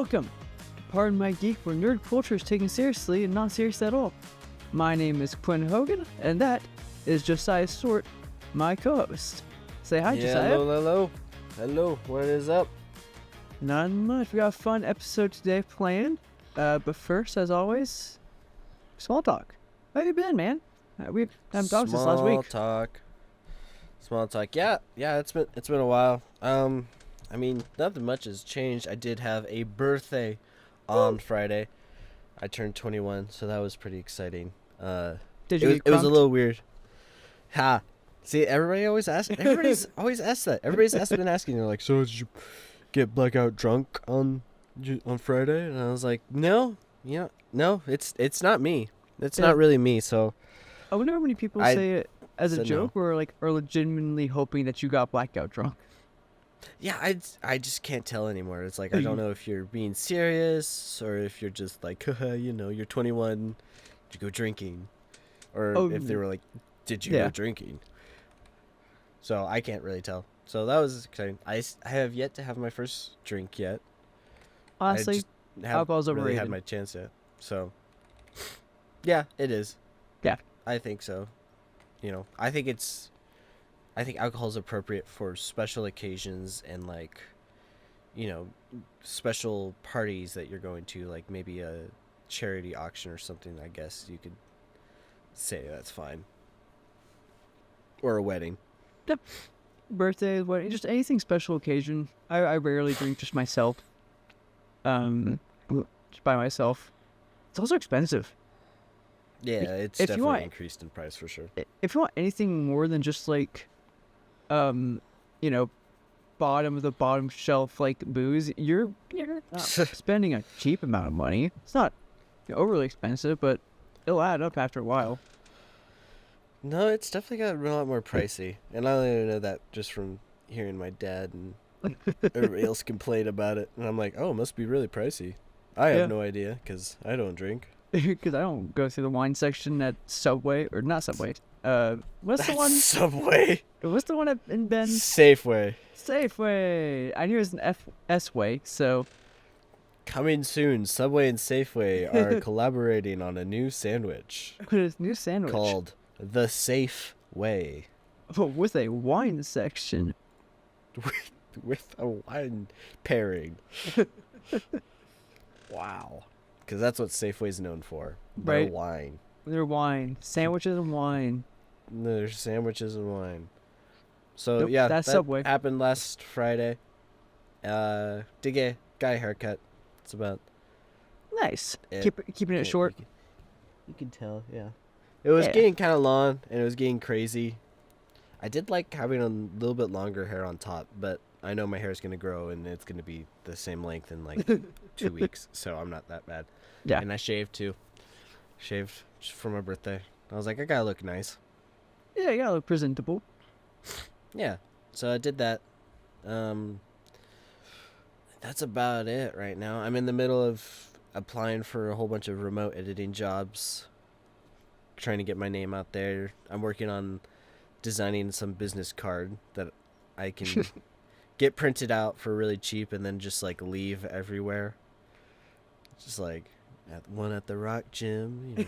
Welcome! Pardon my geek, where nerd culture is taken seriously and not serious at all. My name is Quinn Hogan, and that is Josiah Stewart, my co-host. Say hi, Josiah. Hello, what is up? Not much. We got a fun episode today planned. But first, as always, small talk. How you been, man? We haven't talked since last week. Small talk. Yeah, it's been a while. I mean, nothing much has changed. I did have a birthday on Friday. I turned 21, so that was pretty exciting. Did you? It was a little weird. Ha. See, everybody always asks. Everybody's always asked that. Everybody's been asking. They're like, "So did you get blackout drunk on Friday?" And I was like, "No, no. It's not me. It's not really me." So I wonder how many people say it as a joke no. or are legitimately hoping that you got blackout drunk. Yeah, I just can't tell anymore. It's like I don't know if you're being serious or if you're just like, you're 21, did you go drinking, or if they were like, did you go drinking? So I can't really tell. So that was exciting. I have yet to have my first drink yet. Honestly, alcohol's overrated. Really had my chance yet. So yeah, it is. Yeah, I think so. I think alcohol is appropriate for special occasions and special parties that you're going to, like maybe a charity auction or something. I guess you could say that's fine. Or a wedding. Yep. Birthday, wedding, just anything special occasion. I rarely drink just myself. Just by myself. It's also expensive. Yeah, it's definitely increased in price for sure. If you want anything more than just bottom of the bottom shelf booze, you're not spending a cheap amount of money. It's not overly expensive, but it'll add up after a while. No, it's definitely got a lot more pricey, and I only know that just from hearing my dad and everybody else complain about it. And I'm like, oh, it must be really pricey. I have no idea because I don't drink. Because I don't go through the wine section at Subway, or not Subway. What's the one? Subway. What's the one in Bend? Safeway. I knew it was an S-way, so. Coming soon, Subway and Safeway are collaborating on a new sandwich. New sandwich called the Safe Way. Oh, with a wine section. With a wine pairing. Wow. Because that's what Safeway's known for. Their wine. Their wine. Sandwiches and wine. There's sandwiches and wine. So, nope, yeah, that Subway happened last Friday. Got a haircut. It's about... Nice. Keeping it short. You can tell, yeah. It was getting kind of long, and it was getting crazy. I did like having a little bit longer hair on top, but I know my hair is going to grow, and it's going to be the same length in 2 weeks, so I'm not that bad. Yeah. And I shaved, too. Shaved just for my birthday. I was like, I got to look nice. Yeah, you got to look presentable. Yeah, so I did that. That's about it right now. I'm in the middle of applying for a whole bunch of remote editing jobs, trying to get my name out there. I'm working on designing some business card that I can get printed out for really cheap and then just leave everywhere. Just one at the rock gym,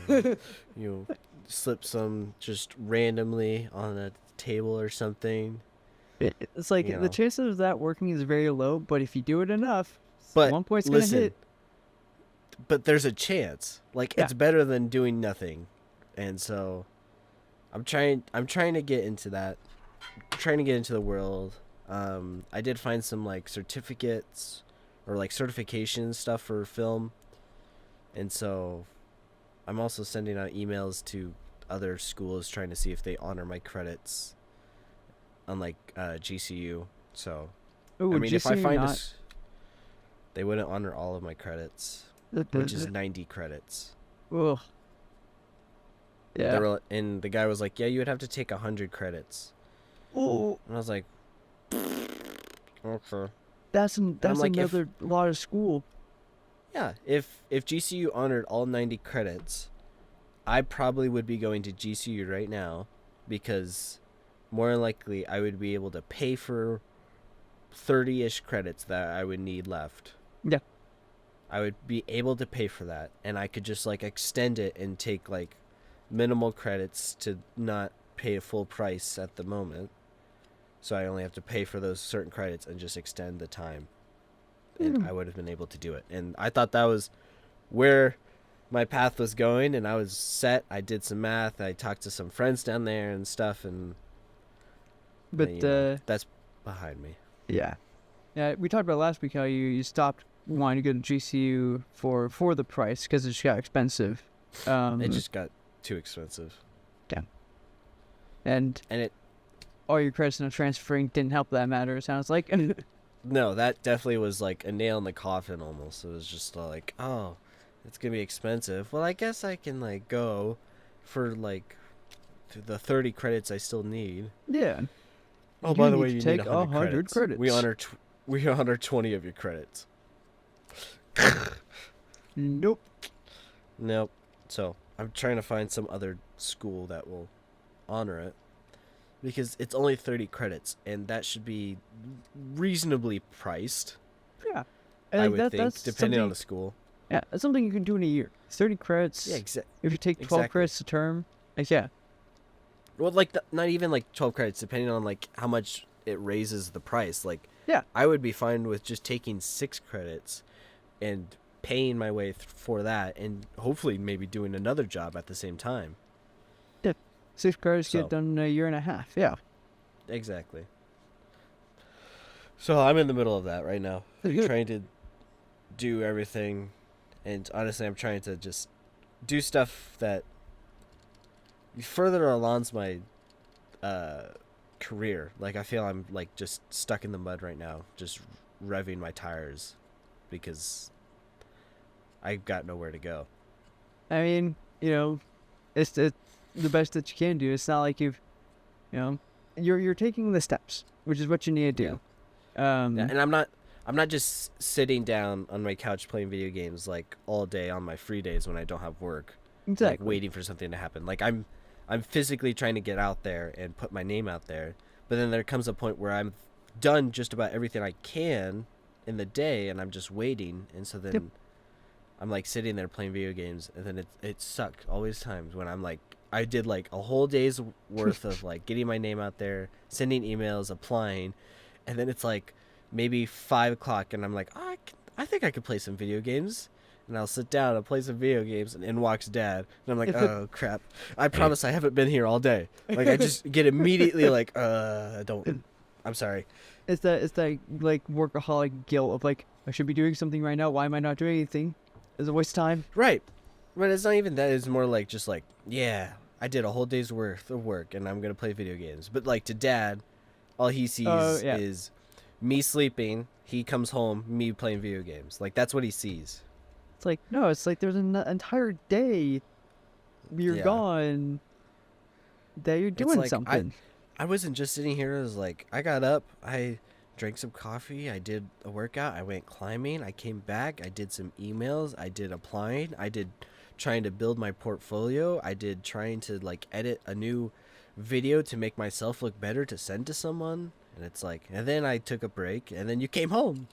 slip some just randomly on a table or something. It's the chances of that working is very low, but if you do it enough, one point's going to hit. But there's a chance. It's better than doing nothing. And so I'm trying to get into that. I'm trying to get into the world. I did find some certificates or certification stuff for film. And so I'm also sending out emails to other schools trying to see if they honor my credits. Unlike GCU, so if I find they wouldn't honor all of my credits, which is 90 credits. Ugh. Yeah. And the guy was like, "Yeah, you would have to take 100 credits." Oh. And I was like, "Okay." That's another lot of school. Yeah, if GCU honored all 90 credits, I probably would be going to GCU right now, because more than likely I would be able to pay for 30-ish credits that I would need left. Yeah. I would be able to pay for that, and I could just like extend it and take like minimal credits to not pay a full price at the moment. So I only have to pay for those certain credits and just extend the time. And I would have been able to do it. And I thought that was where my path was going, and I was set. I did some math. I talked to some friends down there and stuff, and that's behind me. Yeah. Yeah, we talked about last week how you stopped wanting to go to GCU for the price because it just got expensive. It just got too expensive. Yeah. And it all your credits not transferring didn't help that matter, it sounds like. No, that definitely was like a nail in the coffin almost. It was just like, oh, it's going to be expensive. Well, I guess I can like go for like the 30 credits I still need. Yeah. Oh, by the way, you take need 100 credits. We honor 20 of your credits. Nope. So I'm trying to find some other school that will honor it, because it's only 30 credits, and that should be reasonably priced. Yeah. I would think, depending on the school. Yeah, that's something you can do in a year. 30 credits. Yeah, exactly. If you take 12 credits a term, yeah. Well, like not even like 12 credits, depending on like how much it raises the price. Like, yeah, I would be fine with just taking 6 credits and paying my way for that, and hopefully maybe doing another job at the same time. 6 credits get done in a year and a half. Yeah. Exactly. So I'm in the middle of that right now, trying to do everything, and honestly, I'm trying to just do stuff that further alongs my career. Like, I feel I'm like just stuck in the mud right now, just revving my tires, because I've got nowhere to go. I mean, it's the best that you can do. It's not like you're taking the steps, which is what you need to do. Yeah. And I'm not just sitting down on my couch playing video games like all day on my free days when I don't have work. Exactly. Like waiting for something to happen. Like I'm physically trying to get out there and put my name out there, but then there comes a point where I'm done just about everything I can in the day, and I'm just waiting, and so then I'm like sitting there playing video games, and then it sucked always times when I'm like, I did like a whole day's worth of like getting my name out there, sending emails, applying, and then it's like maybe 5 o'clock, and I'm like, oh, I think I could play some video games. And I'll sit down and play some video games, and in walks Dad. And I'm like, oh, crap. I promise I haven't been here all day. Like, I just get immediately like, I'm sorry. It's that like workaholic guilt of like, I should be doing something right now. Why am I not doing anything? It's a waste of time. Right. But it's not even that. It's more like just like, yeah, I did a whole day's worth of work, and I'm going to play video games. But like to Dad, all he sees is me sleeping. He comes home, me playing video games. Like, that's what he sees. It's like, no, it's like there's an entire day you're gone that you're doing like, something. I wasn't just sitting here. It was like, I got up, I drank some coffee, I did a workout, I went climbing, I came back, I did some emails, I did applying, I did trying to build my portfolio, I did trying to like edit a new video to make myself look better to send to someone. And it's like, and then I took a break, and then you came home.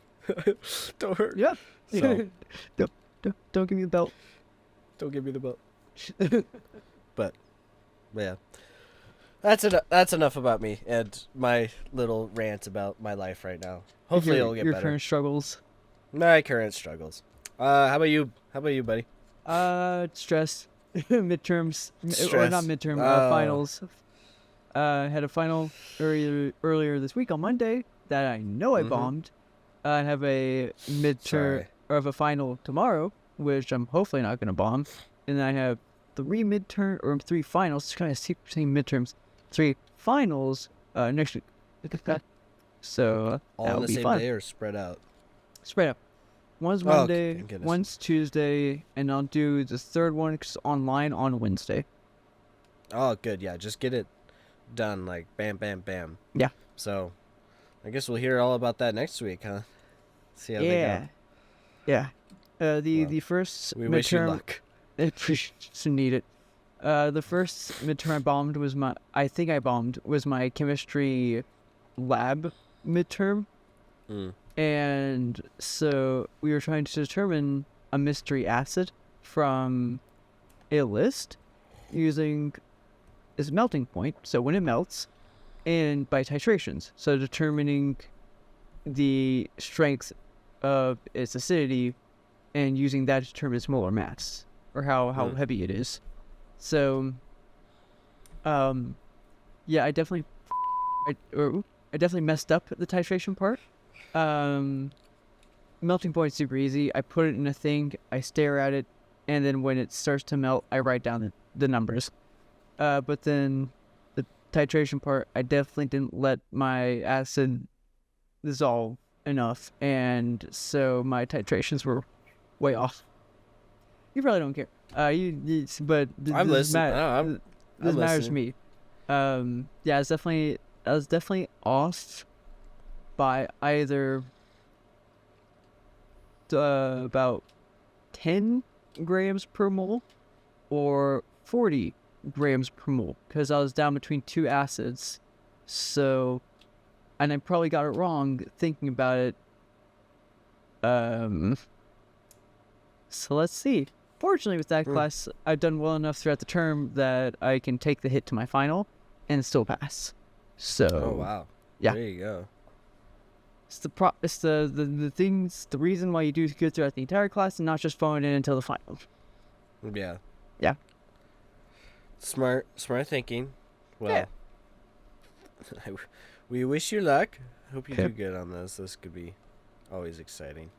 Don't hurt. Yeah. So. Don't give me the belt. Don't give me the belt. But yeah, that's enough about me and my little rant about my life right now. Hopefully it'll get better. Your current struggles. My current struggles. How about you? How about you, buddy? Stress. Midterms. Stress. Or not midterm. Finals. Had a final earlier this week on Monday that I know I bombed. I have a midterm of a final tomorrow, which I'm hopefully not going to bomb. And then I have 3 finals. Kind of saying midterms. 3 finals next week. So all that'll on the be same fun. day or spread out? Spread out. One's Monday, okay. one's Tuesday, and I'll do the third one online on Wednesday. Oh, good. Yeah, just get it done. Like bam, bam, bam. Yeah. So, I guess we'll hear all about that next week, huh? See how they go. Yeah. The first we midterm. Wish you luck. Need it. The first midterm I bombed was my chemistry lab midterm. And so we were trying to determine a mystery acid from a list using its melting point. So when it melts, and by titrations, so determining the strength of its acidity and using that to determine its molar mass or how heavy it is. So, yeah, I definitely messed up the titration part. Melting point's super easy. I put it in a thing, I stare at it, and then when it starts to melt, I write down the numbers. But then the titration part, I definitely didn't let my acid dissolve enough, and so my titrations were way off. You probably don't care. But I'm listening. This matters to me. Yeah, I was definitely off by either about 10 grams per mole or 40 grams per mole, because I was down between two acids. So, and I probably got it wrong thinking about it. So let's see. Fortunately, with that class, I've done well enough throughout the term that I can take the hit to my final and still pass. So. Oh wow. Yeah. There you go. It's the things, the reason why you do good throughout the entire class and not just phone in until the final. Yeah. Yeah. Smart thinking. Well, yeah. We wish you luck. Hope you do good on this. This could be always exciting.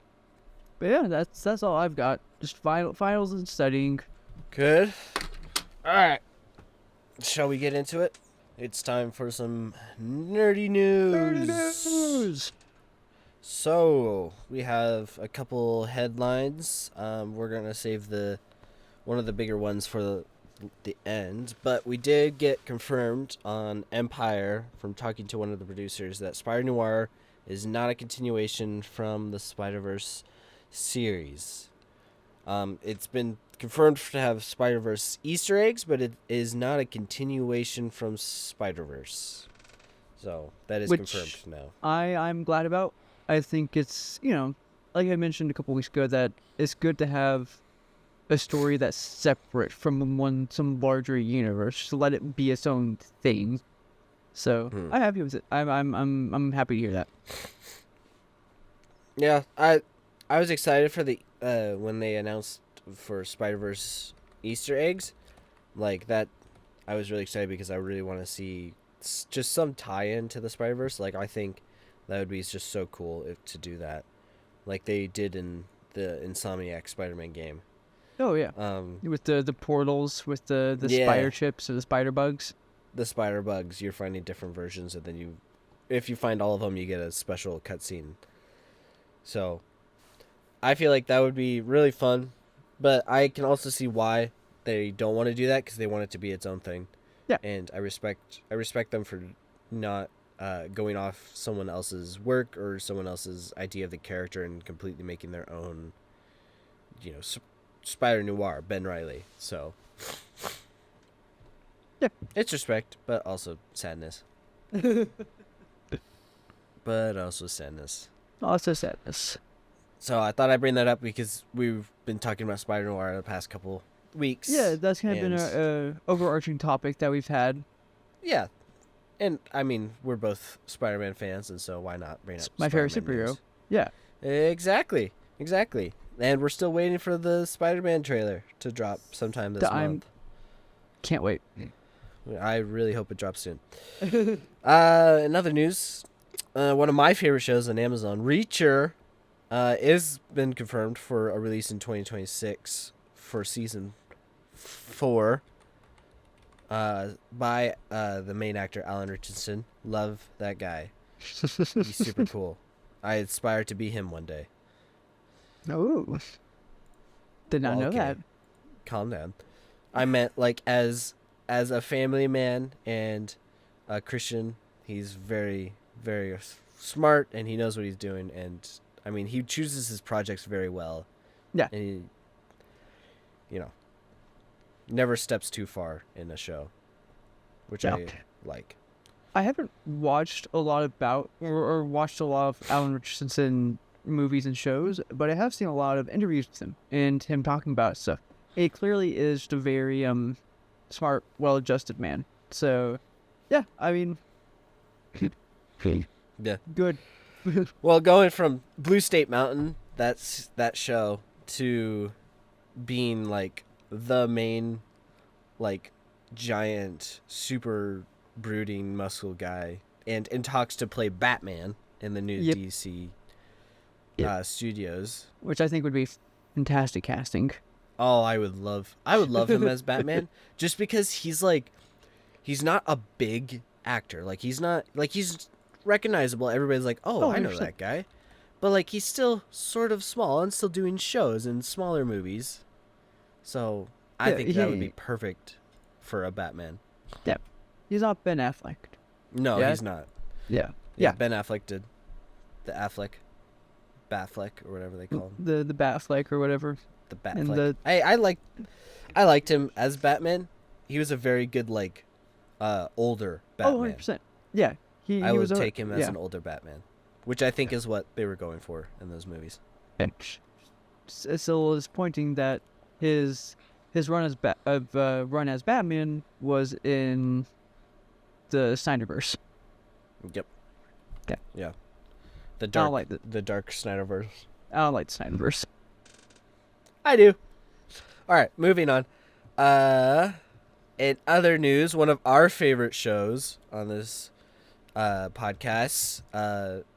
But yeah, that's all I've got. Just finals and studying. Good. All right. Shall we get into it? It's time for some nerdy news. So, we have a couple headlines. We're going to save one of the bigger ones for the end. But we did get confirmed on Empire from talking to one of the producers that Spider-Noir is not a continuation from the Spider-Verse series. It's been confirmed to have Spider-Verse Easter eggs, but it is not a continuation from Spider-Verse. So, that is confirmed now. I'm glad about. I think it's, like I mentioned a couple weeks ago, that it's good to have a story that's separate from some larger universe. To let it be its own thing. So I'm happy with it. I'm happy to hear that. Yeah, I was excited for the when they announced for Spider-Verse Easter eggs, like that. I was really excited because I really want to see just some tie-in to the Spider-Verse. Like, I think that would be just so cool to do that, like they did in the Insomniac Spider-Man game. Oh yeah. With the portals, with the spider chips or the spider bugs. The spider bugs, you're finding different versions, and then if you find all of them, you get a special cutscene. So, I feel like that would be really fun, but I can also see why they don't want to do that, because they want it to be its own thing. Yeah. And I respect them for not going off someone else's work or someone else's idea of the character and completely making their own, Spider-Noir, Ben Reilly. So, yeah, it's respect, but also sadness. Also sadness. So I thought I'd bring that up because we've been talking about Spider-Noir the past couple weeks. Yeah, that's kind of been an overarching topic that we've had. Yeah. And, I mean, we're both Spider-Man fans, and so why not bring up my favorite superhero. News? Yeah. Exactly. And we're still waiting for the Spider-Man trailer to drop sometime this month. Can't wait. I really hope it drops soon. In other news, one of my favorite shows on Amazon, Reacher, is been confirmed for a release in 2026 for season 4. By the main actor, Alan Richardson. Love that guy. He's super cool. I aspire to be him one day. Oh. Did not know that. Calm down. I meant, like, as a family man and a Christian, he's very, very smart, and he knows what he's doing, and, I mean, he chooses his projects very well. Yeah. And he, never steps too far in a show, which I like. I haven't watched a lot about or watched a lot of Alan Richardson movies and shows, but I have seen a lot of interviews with him and him talking about stuff. He clearly is just a very smart, well-adjusted man. So, yeah, I mean, Yeah. good. Well, going from Blue State Mountain, that's that show, to being like the main, like, giant, super brooding muscle guy, and in talks to play Batman in the new Yep. DC Yep. studios. Which I think would be fantastic casting. Oh, I would love him as Batman, just because he's not a big actor. Like, he's recognizable. Everybody's like, oh, I know 100%. that guy. But, like, he's still sort of small and still doing shows and smaller movies. So, I think that would be perfect for a Batman. Yeah. He's not Ben Affleck. No, Yeah? he's not. Yeah. Yeah, Ben Affleck did. The Affleck. Batfleck, or whatever they call him. The Batfleck or whatever. The Batfleck. And the- I liked him as Batman. He was a very good, like, older Batman. Oh, 100%. Yeah. I he would was take him as an older Batman, which I think is what they were going for in those movies. It's a little disappointing that his run as Batman was in the Snyderverse. Yep. Yeah. Yeah. I don't like the dark Snyderverse. I don't like the Snyderverse. I do. All right, moving on. In other news, one of our favorite shows on this podcast,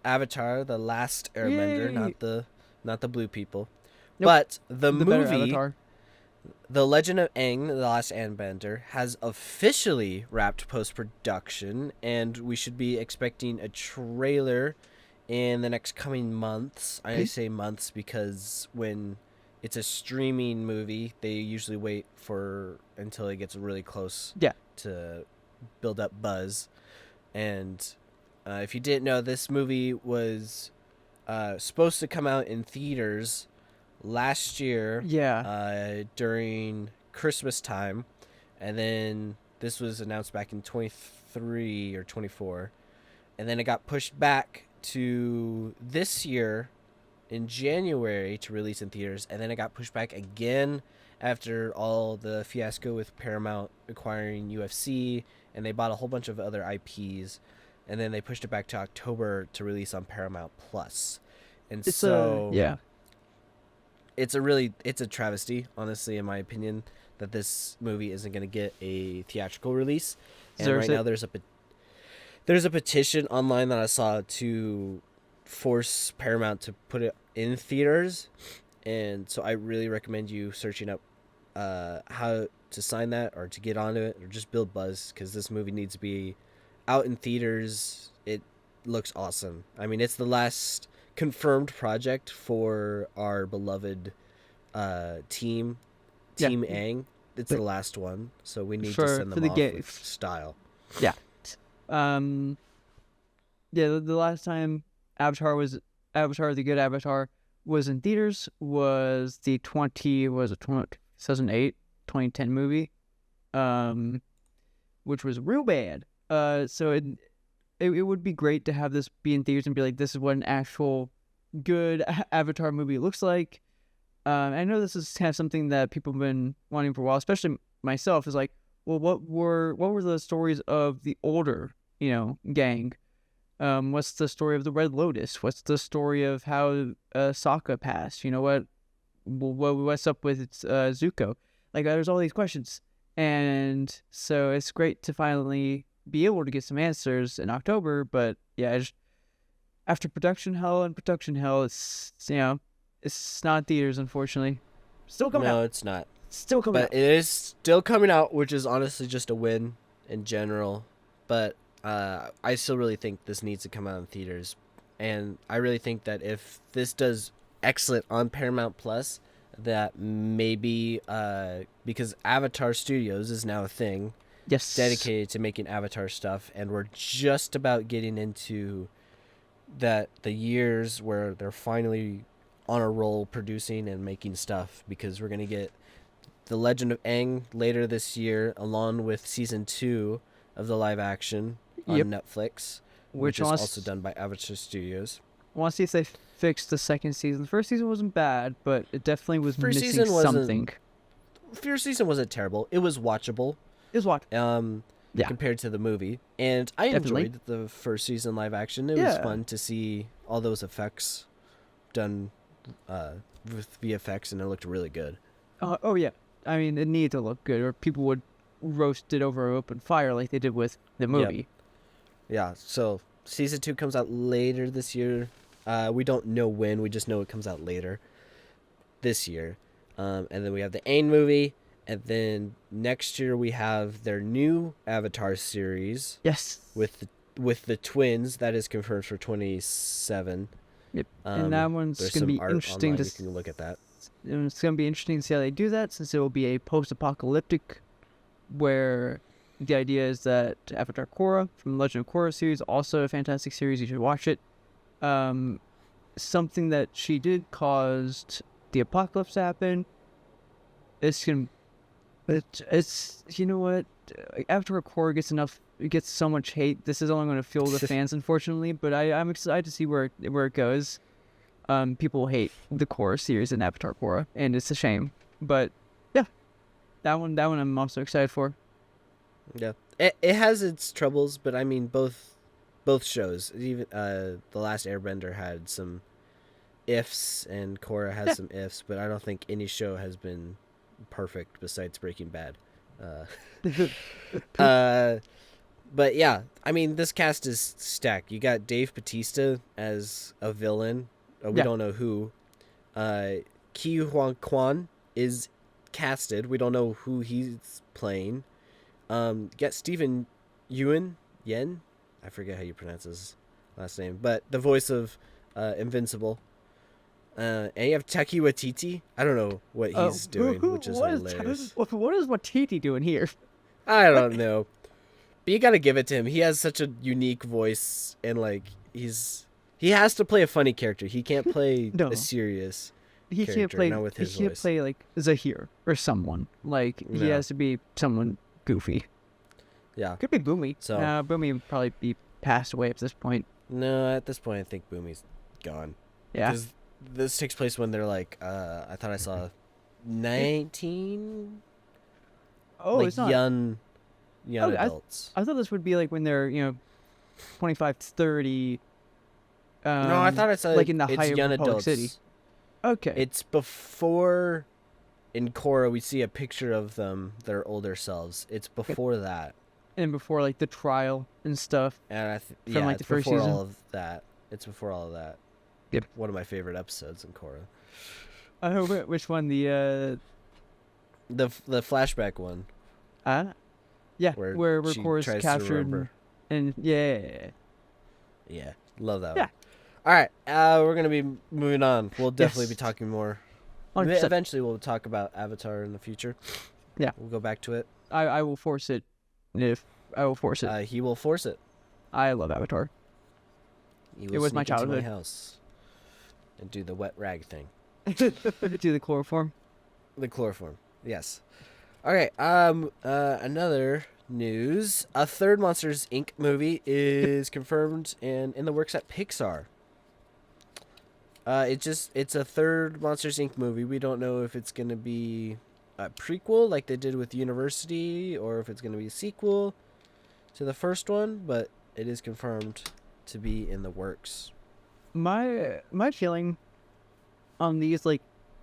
Avatar: The Last Airbender, Yay! not the blue people, Nope. but the better movie, Avatar. The Legend of Aang: The Last Airbender, has officially wrapped post-production, and we should be expecting a trailer in the next coming months. I say months because when it's a streaming movie, they usually wait until it gets really close to build up buzz. And if you didn't know, this movie was supposed to come out in theaters last year during Christmas time, and then this was announced back in 23 or 24, and then it got pushed back to this year in January to release in theaters, and then it got pushed back again after all the fiasco with Paramount acquiring UFC, and they bought a whole bunch of other IPs, and then they pushed it back to October to release on Paramount Plus. And it's a travesty, honestly, in my opinion, that this movie isn't going to get a theatrical release. And right now there's a petition online that I saw to force Paramount to put it in theaters, and so I really recommend you searching up how to sign that or to get onto it or just build buzz, because this movie needs to be out in theaters. It looks awesome. I mean, it's the last confirmed project for our beloved team Aang. It's the last one, so we need to send them off with style. Yeah. The last time Avatar, the good Avatar, was in theaters was the 2008, 2010 movie, which was real bad. So it would be great to have this be in theaters and be like, this is what an actual good Avatar movie looks like. I know this is kind of something that people have been wanting for a while, especially myself, is like, well, what were the stories of the older, gang? What's the story of the Red Lotus? What's the story of how Sokka passed? What's up with Zuko? Like, there's all these questions, and so it's great to finally be able to get some answers in October. But yeah, after production hell, it's not in theaters, unfortunately. Still coming out. No, it's not. Still coming out. But it is still coming out, which is honestly just a win in general. But I still really think this needs to come out in theaters. And I really think that if this does excellent on Paramount Plus, that maybe because Avatar Studios is now a thing. Yes. Dedicated to making Avatar stuff. And we're just about getting into the years where they're finally on a roll producing and making stuff, because we're going to get The Legend of Aang later this year, along with season 2 of the live action on Netflix, which is also done by Avatar Studios. I want to see if they fixed the second season. The first season wasn't bad, but it definitely was First missing season wasn't something. First season wasn't terrible. It was watchable. It was what? Yeah. Compared to the movie, and I Definitely. enjoyed the first season live action. It was fun to see all those effects done with VFX, and it looked really good. Oh yeah. I mean, it needed to look good, or people would roast it over open fire like they did with the movie. Yeah. So season 2 comes out later this year. We don't know when. We just know it comes out later this year. And then we have the Aang movie. And then next year we have their new Avatar series. Yes. With the twins. That is confirmed for 27. Yep. And that one's going to be interesting to you can look at that. And it's going to be interesting to see how they do that, since it will be a post-apocalyptic, where the idea is that Avatar Korra from the Legend of Korra series, also a fantastic series, you should watch it. Something that she did caused the apocalypse to happen. It's you know what, Avatar Korra gets so much hate. This is only going to fuel the fans, unfortunately, but I'm excited to see where it goes. People hate the Korra series in Avatar Korra, and it's a shame. But yeah, that one I'm also excited for. Yeah, it has its troubles, but I mean both shows. Even the Last Airbender had some ifs, and Korra has some ifs, but I don't think any show has been perfect besides Breaking Bad. But yeah, I mean this cast is stacked. You got Dave Bautista as a villain. We don't know who. Ki Huang Kwan is casted. We don't know who he's playing. Get Stephen Yen. I forget how you pronounce his last name, but the voice of Invincible. And you have Taika Waititi. I don't know what he's doing, which is hilarious. What is Waititi doing here? I don't know. But you gotta give it to him. He has such a unique voice, and like he has to play a funny character. He can't play a serious character. He can't play like Zahir or someone. Like he has to be someone goofy. Yeah. Could be Boomy. So Boomy would probably be passed away at this point. No, at this point I think Boomy's gone. Yeah. Because this takes place when they're like I thought I saw 19. Oh, like it's not young adults. I thought this would be like when they're 25 to 30. No, I thought I said like in the height young of Republic adults. City. Okay. It's before in Korra we see a picture of them, their older selves. It's before that. And before like the trial and stuff. And from like the first season. All of that. It's before all of that. Yep. One of my favorite episodes in Korra. Which one? The flashback one. Yeah. Where she Korra's tries to captured remember. and yeah. Love that Yeah. one. All right, we're gonna be moving on. We'll definitely be talking more. 100%. Eventually, we'll talk about Avatar in the future. Yeah, we'll go back to it. I will force it. I will force it. He will force it. I love Avatar. It was my childhood. Into my house and do the wet rag thing. Do the chloroform. The chloroform. Yes. All right. Another news: a third Monsters Inc. movie is confirmed and in the works at Pixar. It's a third Monsters Inc. movie. We don't know if it's gonna be a prequel like they did with University, or if it's gonna be a sequel to the first one, but it is confirmed to be in the works. My feeling on these like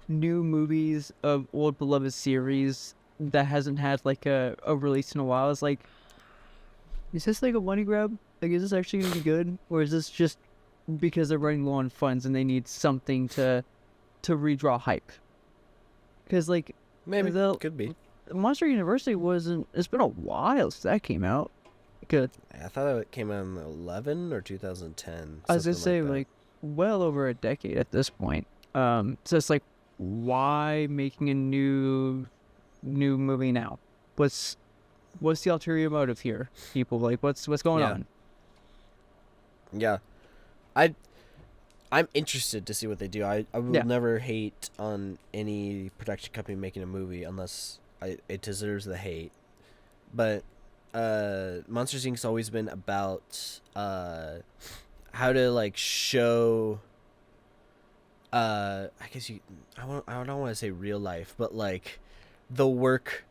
new movies of old beloved series that hasn't had like a release in a while is like, is this like a money grab? Like, is this actually gonna be good, or is this just because they're running low on funds and they need something to redraw hype? Because like maybe could be. Monster University wasn't. It's been a while since that came out. Good. I thought it came out in 2011 or 2010. I was gonna say like well over a decade at this point. So it's like, why making a new movie now? What's the ulterior motive here, people? Like, what's going on? Yeah, I'm interested to see what they do. I will never hate on any production company making a movie unless it deserves the hate. But Monsters Inc.'s always been about like show I guess I don't want to say real life, but like the work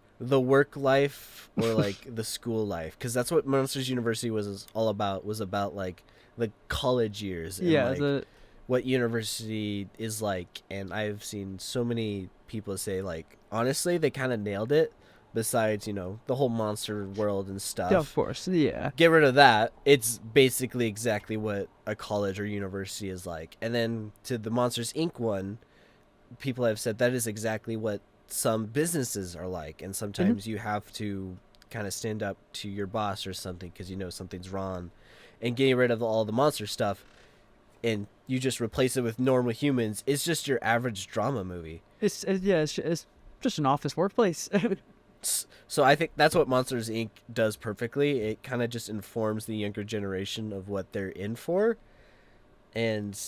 life, or like the school life, because that's what Monsters University was all about. Was about like the college years and like what university is like. And I've seen so many people say like honestly they kind of nailed it. Besides, you know, the whole monster world and stuff. Yeah, of course, yeah. Get rid of that. It's basically exactly what a college or university is like. And then to the Monsters Inc. one, people have said that is exactly what some businesses are like. And sometimes you have to kind of stand up to your boss or something because you know something's wrong. And getting rid of all the monster stuff and you just replace it with normal humans, it's just your average drama movie. It's just an office workplace. So I think that's what Monsters Inc. does perfectly. It kind of just informs the younger generation of what they're in for. And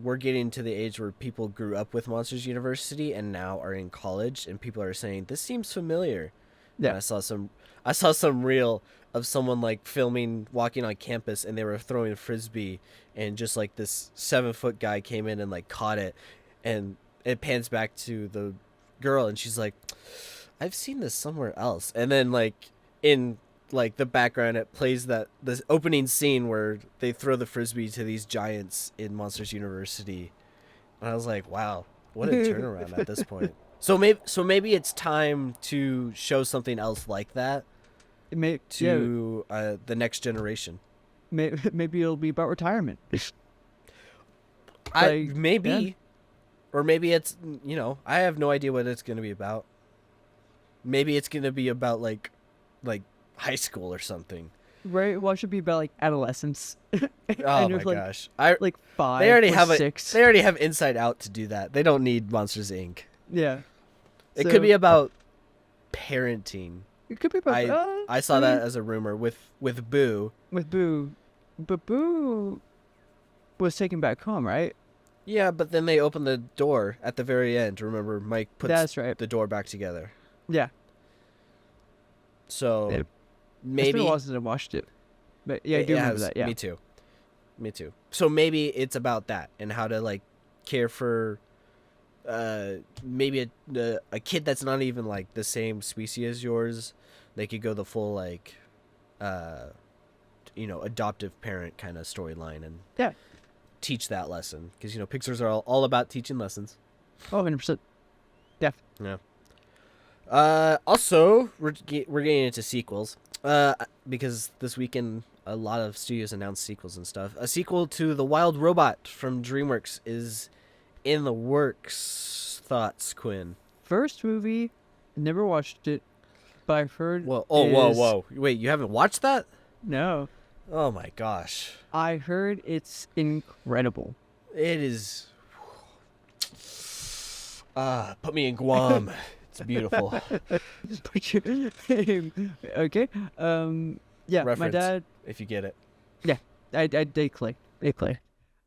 we're getting to the age where people grew up with Monsters University and now are in college, and people are saying, this seems familiar. Yeah. And I saw some reel of someone like filming walking on campus, and they were throwing a frisbee, and just like this 7-foot guy came in and like caught it, and it pans back to the girl and she's like, I've seen this somewhere else. And then like in like the background it plays that this opening scene where they throw the frisbee to these giants in Monsters University. And I was like, wow, what a turnaround at this point. So maybe it's time to show something else like that to the next generation. Maybe it'll be about retirement. Maybe. Yeah. Or maybe it's, you know, I have no idea what it's going to be about. Maybe it's going to be about like high school or something. Right. Well, it should be about like adolescence. Oh my gosh. Like 5 or 6. They already have Inside Out to do that. They don't need Monsters Inc. Yeah. It could be about parenting. It could be about I saw that as a rumor with Boo. With Boo. But Boo was taken back home, right? Yeah, but then they opened the door at the very end. Remember, Mike puts the door back together. Yeah. So maybe it's been a while since I watched it, but yeah, I do remember that. Yeah, me too. So maybe it's about that and how to like care for maybe a kid that's not even like the same species as yours. They could go the full like you know, adoptive parent kind of storyline and teach that lesson, because you know Pixar's are all about teaching lessons. Oh, 100%. Yeah. Also, we're getting into sequels. Because this weekend a lot of studios announced sequels and stuff. A sequel to The Wild Robot from DreamWorks is in the works. Thoughts, Quinn? First movie, never watched it, but I've heard. Whoa! Wait, you haven't watched that? No. Oh my gosh! I heard it's incredible. It is. Put me in Guam. It's beautiful. Okay. Yeah. Reference, my dad. if you get it. Yeah. I declare.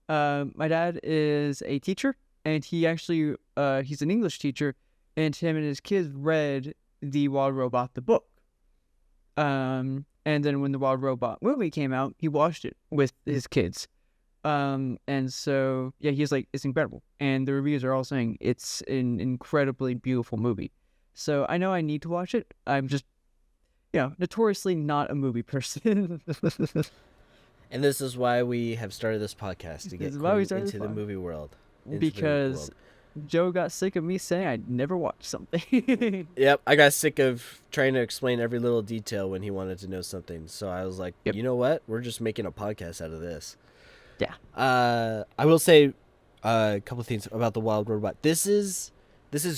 My dad is a teacher, and he actually he's an English teacher, and him and his kids read The Wild Robot, the book. And then when the Wild Robot movie came out, he watched it with his kids. And so, yeah, he's like, it's incredible. And the reviews are all saying it's an incredibly beautiful movie. So I know I need to watch it. I'm just, notoriously not a movie person. And this is why we have started this podcast, to get into the movie world. Because Joe got sick of me saying I'd never watch something. Yep, I got sick of trying to explain every little detail when he wanted to know something. So I was like, You know what? We're just making a podcast out of this. Yeah. I will say a couple things about The Wild Robot. This is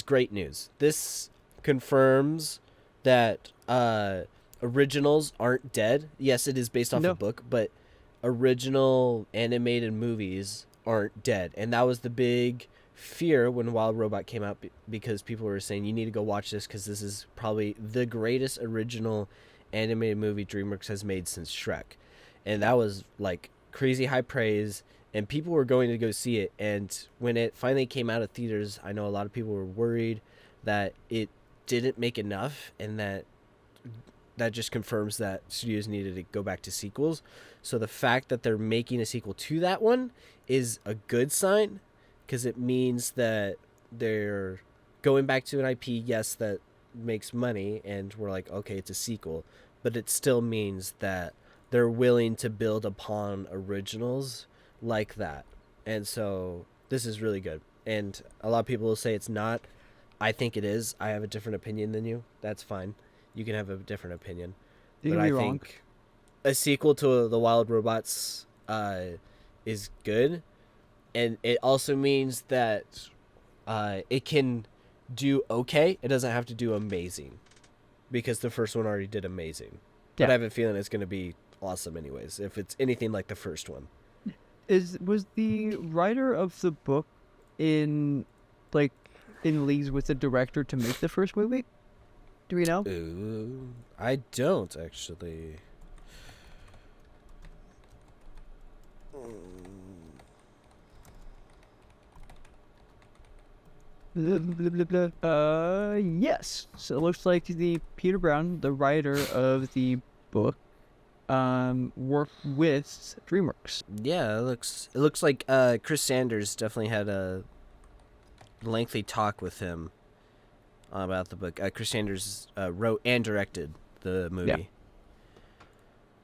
great news. This confirms that originals aren't dead. Yes, it is based off a book, but original animated movies aren't dead. And that was the big fear when Wild Robot came out, because people were saying, you need to go watch this because this is probably the greatest original animated movie DreamWorks has made since Shrek. And that was like crazy high praise, and people were going to go see it. And when it finally came out of theaters, I know a lot of people were worried that it didn't make enough, and that that just confirms that studios needed to go back to sequels. So the fact that they're making a sequel to that one is a good sign, because it means that they're going back to an IP, yes, that makes money, and we're like, okay, it's a sequel, but it still means that they're willing to build upon originals like that. And so this is really good. And a lot of people will say it's not. I think it is. I have a different opinion than you. That's fine. You can have a different opinion. You But can I be wrong. think a sequel to The Wild Robots is good. And it also means that it can do okay. It doesn't have to do amazing, because the first one already did amazing. Yeah. But I have a feeling it's going to be awesome anyways, if it's anything like the first one. Was the writer of the book in leagues with the director to make the first movie? Do we know? Ooh, I don't actually. Blah, blah, blah, blah. Yes. So it looks like the Peter Brown, the writer of the book, worked with DreamWorks. Yeah, it looks like Chris Sanders definitely had a lengthy talk with him about the book. Chris Sanders wrote and directed the movie. Yeah.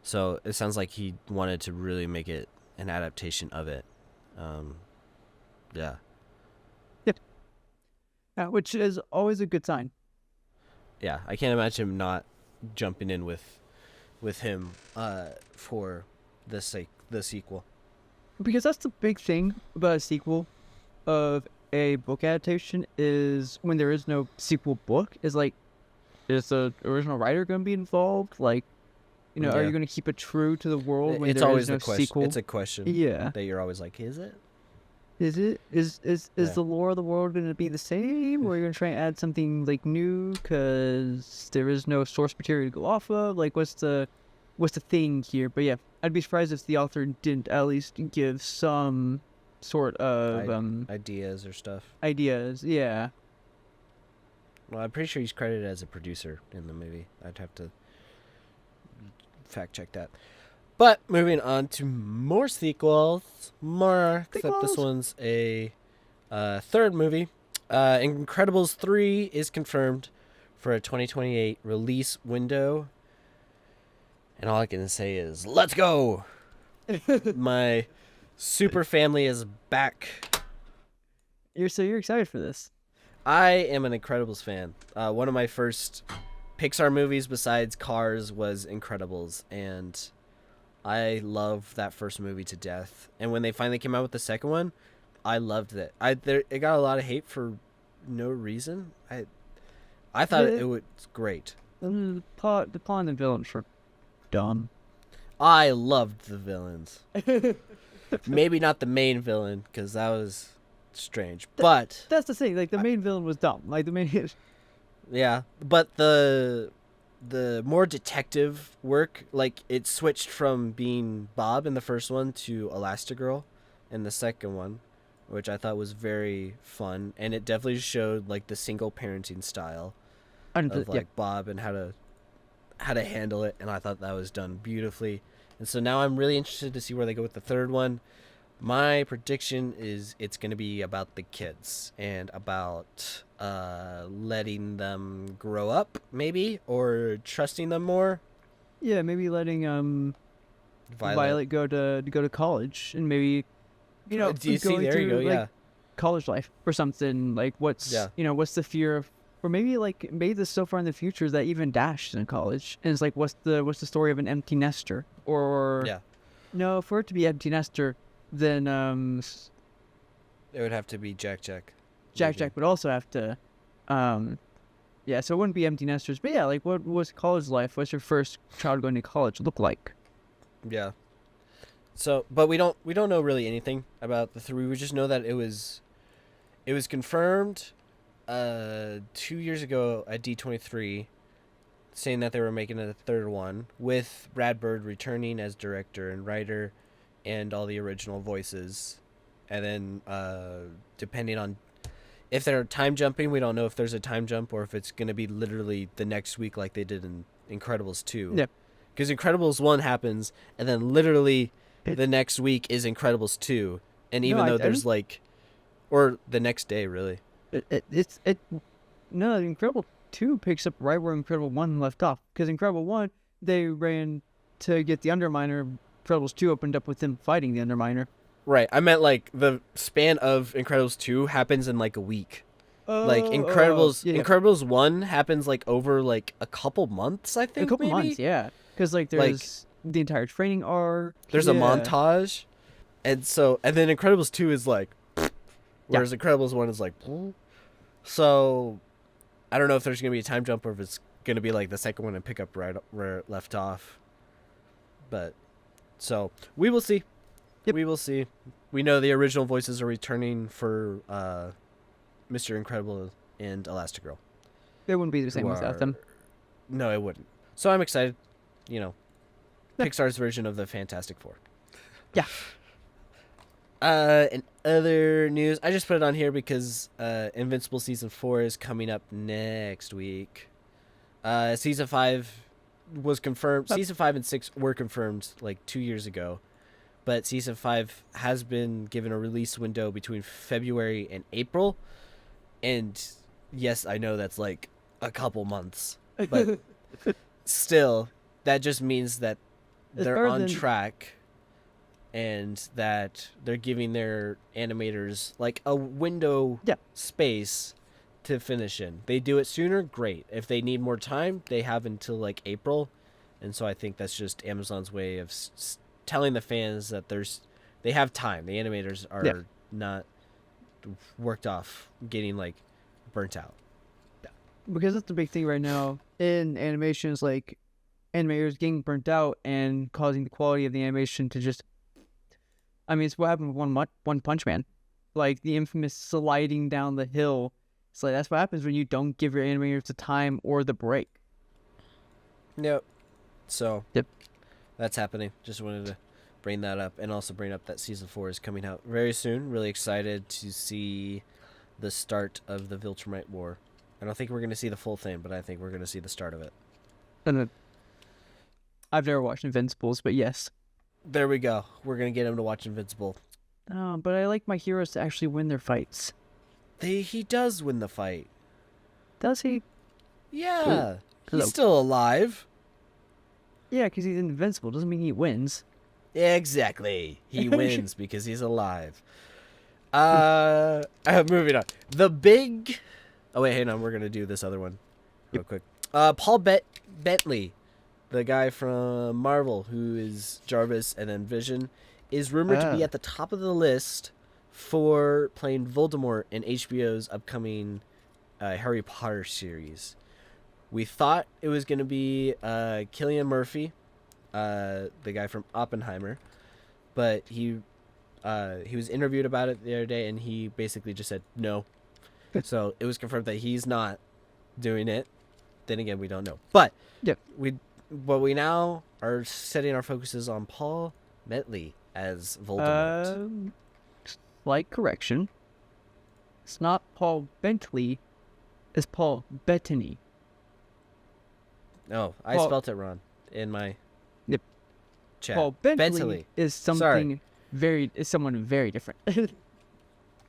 So it sounds like he wanted to really make it an adaptation of it. Yeah. Which is always a good sign. Yeah, I can't imagine him not jumping in with him for the sequel. Because that's the big thing about a sequel of a book adaptation, is when there is no sequel book, is like, is the original writer going to be involved? Like, are you going to keep it true to the world when It's there always is no the question. sequel? It's a question. Yeah. That you're always like, is it? Is it? Is Yeah. the lore of the world going to be the same, or are you going to try and add something like new because there is no source material to go off of? Like, what's the thing here? But yeah, I'd be surprised if the author didn't at least give some sort of ideas or stuff. ideas. Yeah. Well, I'm pretty sure he's credited as a producer in the movie. I'd have to fact check that. But moving on to more sequels. Except this one's a third movie. Incredibles 3 is confirmed for a 2028 release window. And all I can say is, let's go! My super family is back. You're excited for this? I am an Incredibles fan. One of my first Pixar movies besides Cars was Incredibles, and I loved that first movie to death. And when they finally came out with the second one, I loved it. It got a lot of hate for no reason. I thought it was great. The plot and the villains were dumb. I loved the villains. Maybe not the main villain, because that was strange. But that's the thing. Like, the main villain was dumb. Like, the main. Yeah, but the more detective work, like, it switched from being Bob in the first one to Elastigirl in the second one, which I thought was very fun, and it definitely showed like the single parenting style of like Bob and how to handle it, and I thought that was done beautifully. And so now I'm really interested to see where they go with the third one. My prediction is it's going to be about the kids and about letting them grow up, maybe, or trusting them more. Yeah, maybe letting Violet go to college, and maybe do you see, there you go, like, yeah, college life or something. Like, what's what's the fear of, or maybe this so far in the future that even Dash is in college, and it's like, what's the story of an empty nester? Or no, for it to be empty nester, then it would have to be Jack. Jack would also have to, so it wouldn't be empty nesters, but yeah, like, what was college life? What's your first child going to college look like? Yeah. So, but we don't know really anything about the three. We just know that it was confirmed 2 years ago at D23, saying that they were making a third one with Brad Bird returning as director and writer and all the original voices. And then depending on if they're time jumping, we don't know if there's a time jump or if it's going to be literally the next week like they did in Incredibles 2. Yeah. Because Incredibles 1 happens, and then literally the next week is Incredibles 2. And even though there's like... Or the next day, really. No, Incredible 2 picks up right where Incredible 1 left off. Because Incredible 1, they ran to get the Underminer. Incredibles 2 opened up with them fighting the Underminer. Right. I meant like the span of Incredibles 2 happens in like a week. Like Incredibles 1 happens like over like a couple months, I think. A couple months, yeah. Because like there's the entire training arc. There's a montage. And then Incredibles 2 is like... Whereas Incredibles 1 is like... So, I don't know if there's going to be a time jump or if it's going to be like the second one and pick up right where it left off. But, so, we will see. Yep. We will see. We know the original voices are returning for Mr. Incredible and Elastigirl. It wouldn't be the same without them. No, it wouldn't. So I'm excited. You know, Pixar's version of the Fantastic Four. Yeah. In other news, I just put it on here because Invincible Season 4 is coming up next week. Season 5 was confirmed. Season 5 and 6 were confirmed like 2 years ago. But Season 5 has been given a release window between February and April. And yes, I know that's like a couple months. But still, that just means that they're on track. And that they're giving their animators like a window space to finish in. They do it sooner, great. If they need more time, they have until like April. And so I think that's just Amazon's way of telling the fans that they have time. The animators are not worked off, getting like burnt out. Because that's the big thing right now in animations, like animators getting burnt out and causing the quality of the animation to just... I mean, it's what happened with One Punch Man. Like, the infamous sliding down the hill. It's like, that's what happens when you don't give your animators the time or the break. Yep. So, that's happening. Just wanted to bring that up. And also bring up that Season 4 is coming out very soon. Really excited to see the start of the Viltrumite War. I don't think we're going to see the full thing, but I think we're going to see the start of it. And I've never watched Invincibles, but yes. There we go. We're going to get him to watch Invincible. But I like my heroes to actually win their fights. He does win the fight. Does he? Yeah. He's still alive. Yeah, because he's invincible. Doesn't mean he wins. Exactly. He wins because he's alive. Moving on. The big... Oh, wait, hang on. We're going to do this other one real quick. Paul Bentley, the guy from Marvel, who is Jarvis and then Vision, is rumored to be at the top of the list for playing Voldemort in HBO's upcoming Harry Potter series. We thought it was going to be Cillian Murphy, the guy from Oppenheimer, but he was interviewed about it the other day, and he basically just said no. So it was confirmed that he's not doing it. Then again, we don't know. But we now are setting our focuses on Paul Bentley as Voldemort. Slight correction. It's not Paul Bentley. It's Paul Bettany. No, I spelt it wrong in my chat. Paul Bentley is someone very different.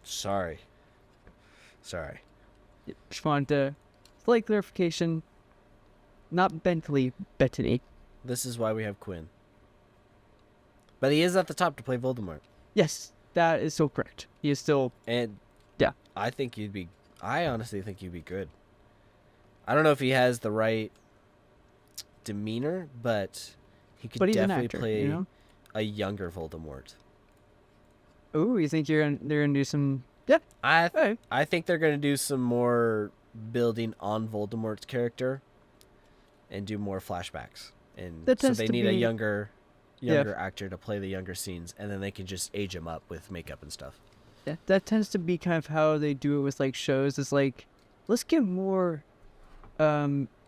Sorry. Just wanted to slight clarification. Not Bentley, Bettany. This is why we have Quinn. But he is at the top to play Voldemort. Yes, that is so correct. He is still... And yeah. I honestly think you'd be good. I don't know if he has the right demeanor, but he could definitely play a younger Voldemort. Ooh, you think they're gonna do some... Yeah. I think they're going to do some more building on Voldemort's character and do more flashbacks. And so they need a younger actor to play the younger scenes, and then they can just age him up with makeup and stuff. Yeah, that tends to be kind of how they do it with like shows. It's like, let's give more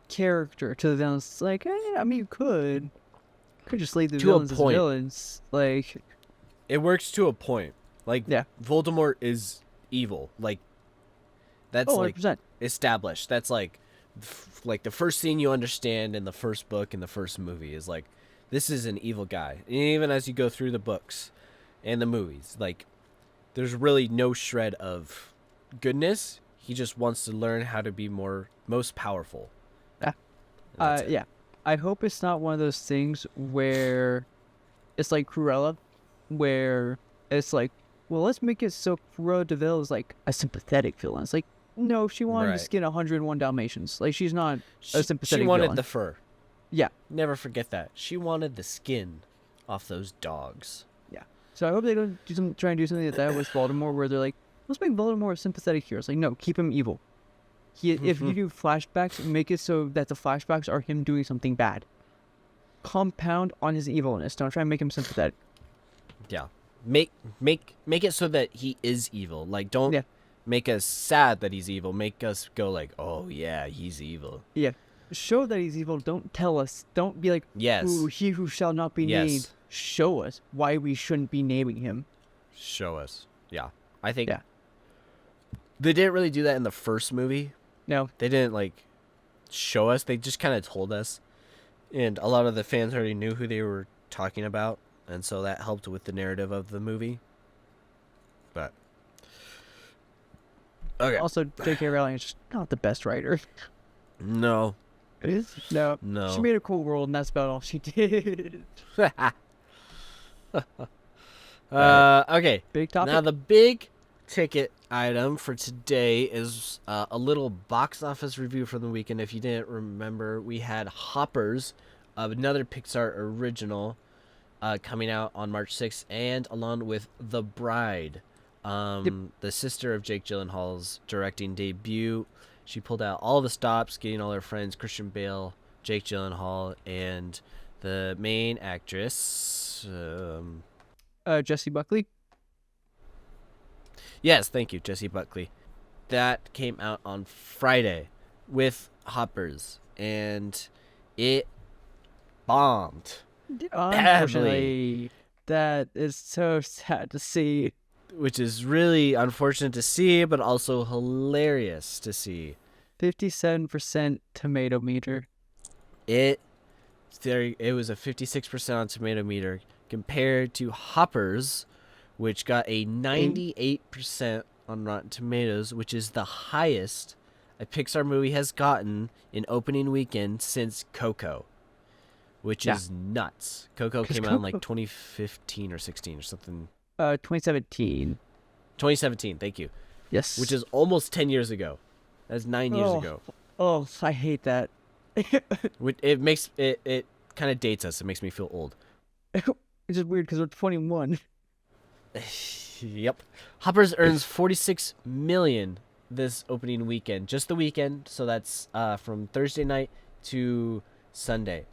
character to the villains. It's like, I mean, you could just leave the villains as villains. Like, it works to a point. Like, Voldemort is evil. Like, That's like 100%. established. That's like the first scene you understand in the first book in the first movie is like, this is an evil guy. And even as you go through the books and the movies, like, there's really no shred of goodness. He just wants to learn how to be most powerful. Yeah. And that's it. Yeah. I hope it's not one of those things where it's like Cruella, where it's like, well, let's make it so Cruella de Vil is like a sympathetic villain. It's like, no, she wanted Right. to skin 101 Dalmatians. Like, she's not a sympathetic She wanted villain. the fur. Yeah. Never forget that. She wanted the skin off those dogs. Yeah. So I hope they don't try and do something like that with Voldemort, where they're like, let's make Voldemort a sympathetic hero. It's like, no, keep him evil. If you do flashbacks, make it so that the flashbacks are him doing something bad. Compound on his evilness. Don't try and make him sympathetic. Yeah. Make it so that he is evil. Like, don't make us sad that he's evil. Make us go like, oh yeah, he's evil. Yeah. Show that he's evil. Don't tell us. Don't be like, Yes. ooh, he who shall not be named. Show us why we shouldn't be naming him. Show us. Yeah. I think Yeah. they didn't really do that in the first movie. No. They didn't like show us. They just kind of told us. And a lot of the fans already knew who they were talking about. And so that helped with the narrative of the movie. But okay. Also, J.K. Rowling is just not the best writer. No. No. No. She made a cool world, and that's about all she did. Okay. Big topic. Now the big ticket item for today is a little box office review from the weekend. If you didn't remember, we had Hoppers, another Pixar original, coming out on March 6th, and along with The Bride, the sister of Jake Gyllenhaal's directing debut. She pulled out all the stops, getting all her friends, Christian Bale, Jake Gyllenhaal, and the main actress. Jessie Buckley. Yes, thank you, Jessie Buckley. That came out on Friday with Hoppers, and it bombed. Unfortunately, that is so sad to see. Which is really unfortunate to see, but also hilarious to see. 57% tomato meter. It was a 56% on tomato meter compared to Hoppers, which got a 98% on Rotten Tomatoes, which is the highest a Pixar movie has gotten in opening weekend since Coco, which is nuts. Coco came out in like 2015 or 16 or something. 2017. 2017, thank you. Yes. Which is almost 10 years ago. That's 9 years ago. Oh, I hate that. It makes it kind of dates us. It makes me feel old. It's just weird because we're 21. Yep. Hoppers earns $46 million this opening weekend, just the weekend. So that's from Thursday night to Sunday.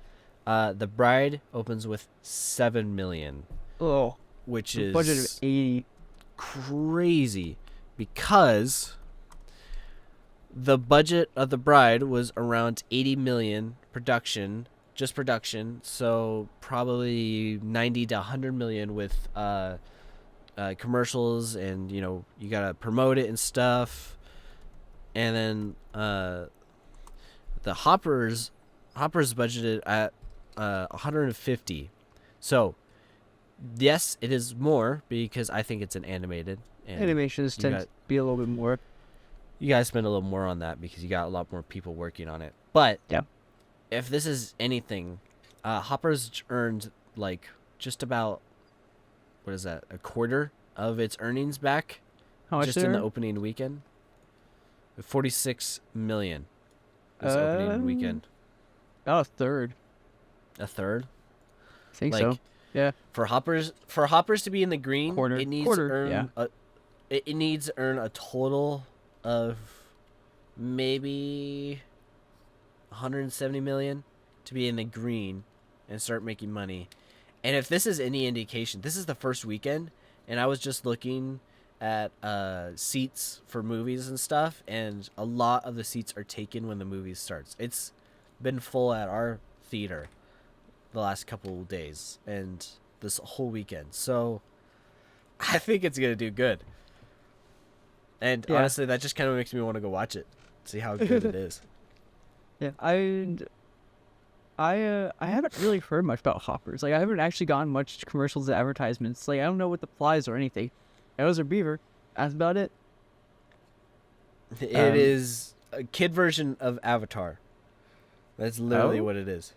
The Bride opens with $7 million. Oh, which is budget of 80. Crazy, because the budget of The Bride was around 80 million production. So probably 90 to 100 million with commercials, and you gotta promote it and stuff. And then the Hoppers budgeted at 150. So yes, it is more because I think it's an animated. And Animations tend to be a little bit more. You guys spend a little more on that because you got a lot more people working on it. But if this is anything, Hoppers earned like just about, what is that, a quarter of its earnings back. How much just in the opening weekend? 46 million this opening weekend. About a third. A third? I think so. Yeah. For Hoppers to be in the green, it needs to earn a total of maybe 170 million to be in the green and start making money. And if this is any indication, this is the first weekend, and I was just looking at seats for movies and stuff, and a lot of the seats are taken when the movie starts. It's been full at our theater the last couple days and this whole weekend. So I think it's going to do good. And Yeah. honestly, that just kind of makes me want to go watch it, see how good it is. Yeah, I haven't really heard much about hoppers. Like I haven't actually gotten much commercials and advertisements. Like I don't know what the flies or anything. Those are beaver. That's about it. It is a kid version of Avatar. That's literally what it is.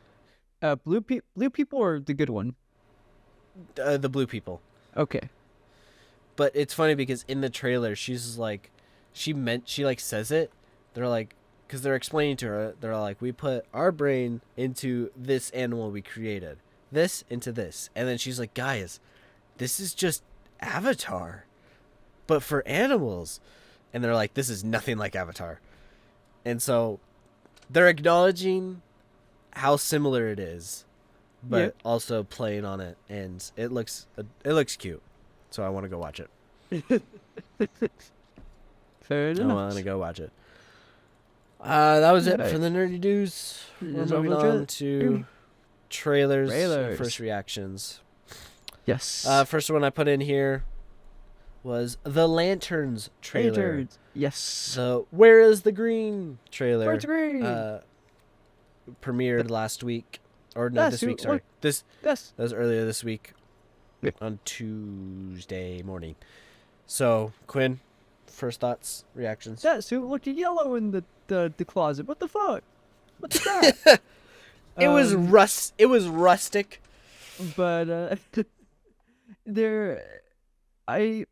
Blue people or the good one? The blue people. Okay. But it's funny because in the trailer, she's like, she like says it. They're like, because they're explaining to her, they're like, we put our brain into this animal we created, this into this, and then she's like, guys, this is just Avatar, but for animals, and they're like, this is nothing like Avatar, and so they're acknowledging how similar it is, but also playing on it, and it looks cute. So I want to go watch it. Fair enough. I want to go watch it. That was it for the nerdy news. We're moving on to trailers. And first reactions. Yes. First one I put in here was the Lanterns trailer. Yes. So Where is the Green trailer? Where's the green? Premiered last week, or no, this week. Sorry, that was earlier this week. On Tuesday morning. So, Quinn, first thoughts, reactions? That suit looked yellow in the closet. What the fuck? What's that? It was rustic. But I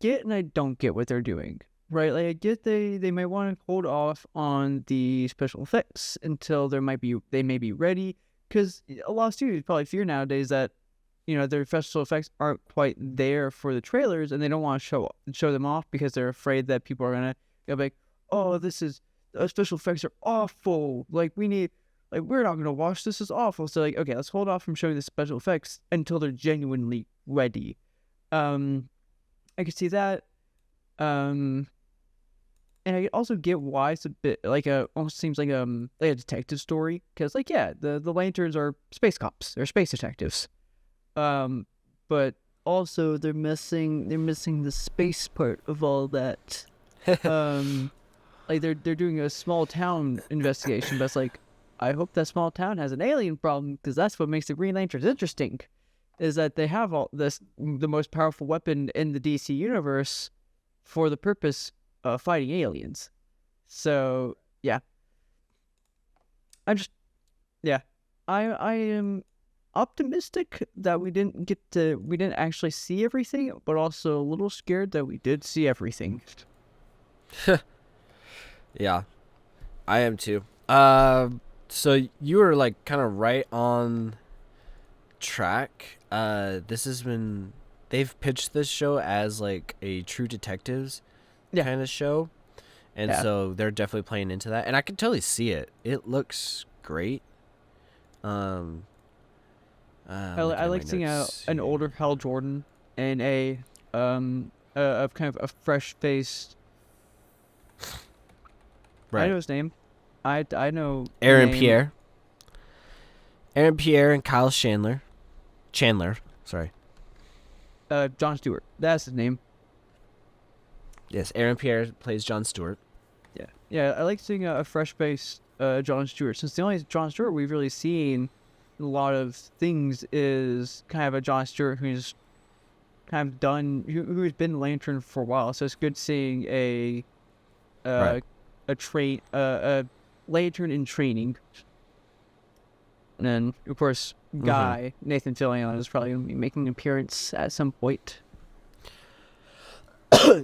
get and I don't get what they're doing. Right? Like I get they might want to hold off on the special effects until they may be ready. Because a lot of studios probably fear nowadays that, their special effects aren't quite there for the trailers, and they don't want to show them off because they're afraid that people are gonna be like, "Oh, special effects are awful. Like we're not gonna watch this. Is awful." So like, okay, let's hold off from showing the special effects until they're genuinely ready. I could see that. And I also get why it's a bit like almost seems like a detective story, because the Lanterns are space cops, they're space detectives, but also they're missing the space part of all that. Like they're doing a small town investigation, but it's like, I hope that small town has an alien problem, because that's what makes the Green Lanterns interesting, is that they have the most powerful weapon in the DC universe for the purpose fighting aliens. So I am optimistic that we didn't actually see everything, but also a little scared that we did see everything. Yeah, I am too. So you were like kind of right on track. They've pitched this show as like a True Detectives kind of show, and so they're definitely playing into that, and I can totally see it. It looks great. I like seeing an older Hal Jordan and a kind of a fresh faced. Right. I know his name. I know Aaron Pierre and Kyle Chandler. Sorry. Jon Stewart. That's his name. Yes, Aaron Pierre plays Jon Stewart. Yeah. I like seeing a fresh-faced Jon Stewart, since the only Jon Stewart we've really seen in a lot of things is kind of a Jon Stewart who's kind of who's been Lantern for a while. So it's good seeing a Lantern in training. And then, of course, Nathan Fillion is probably going to be making an appearance at some point.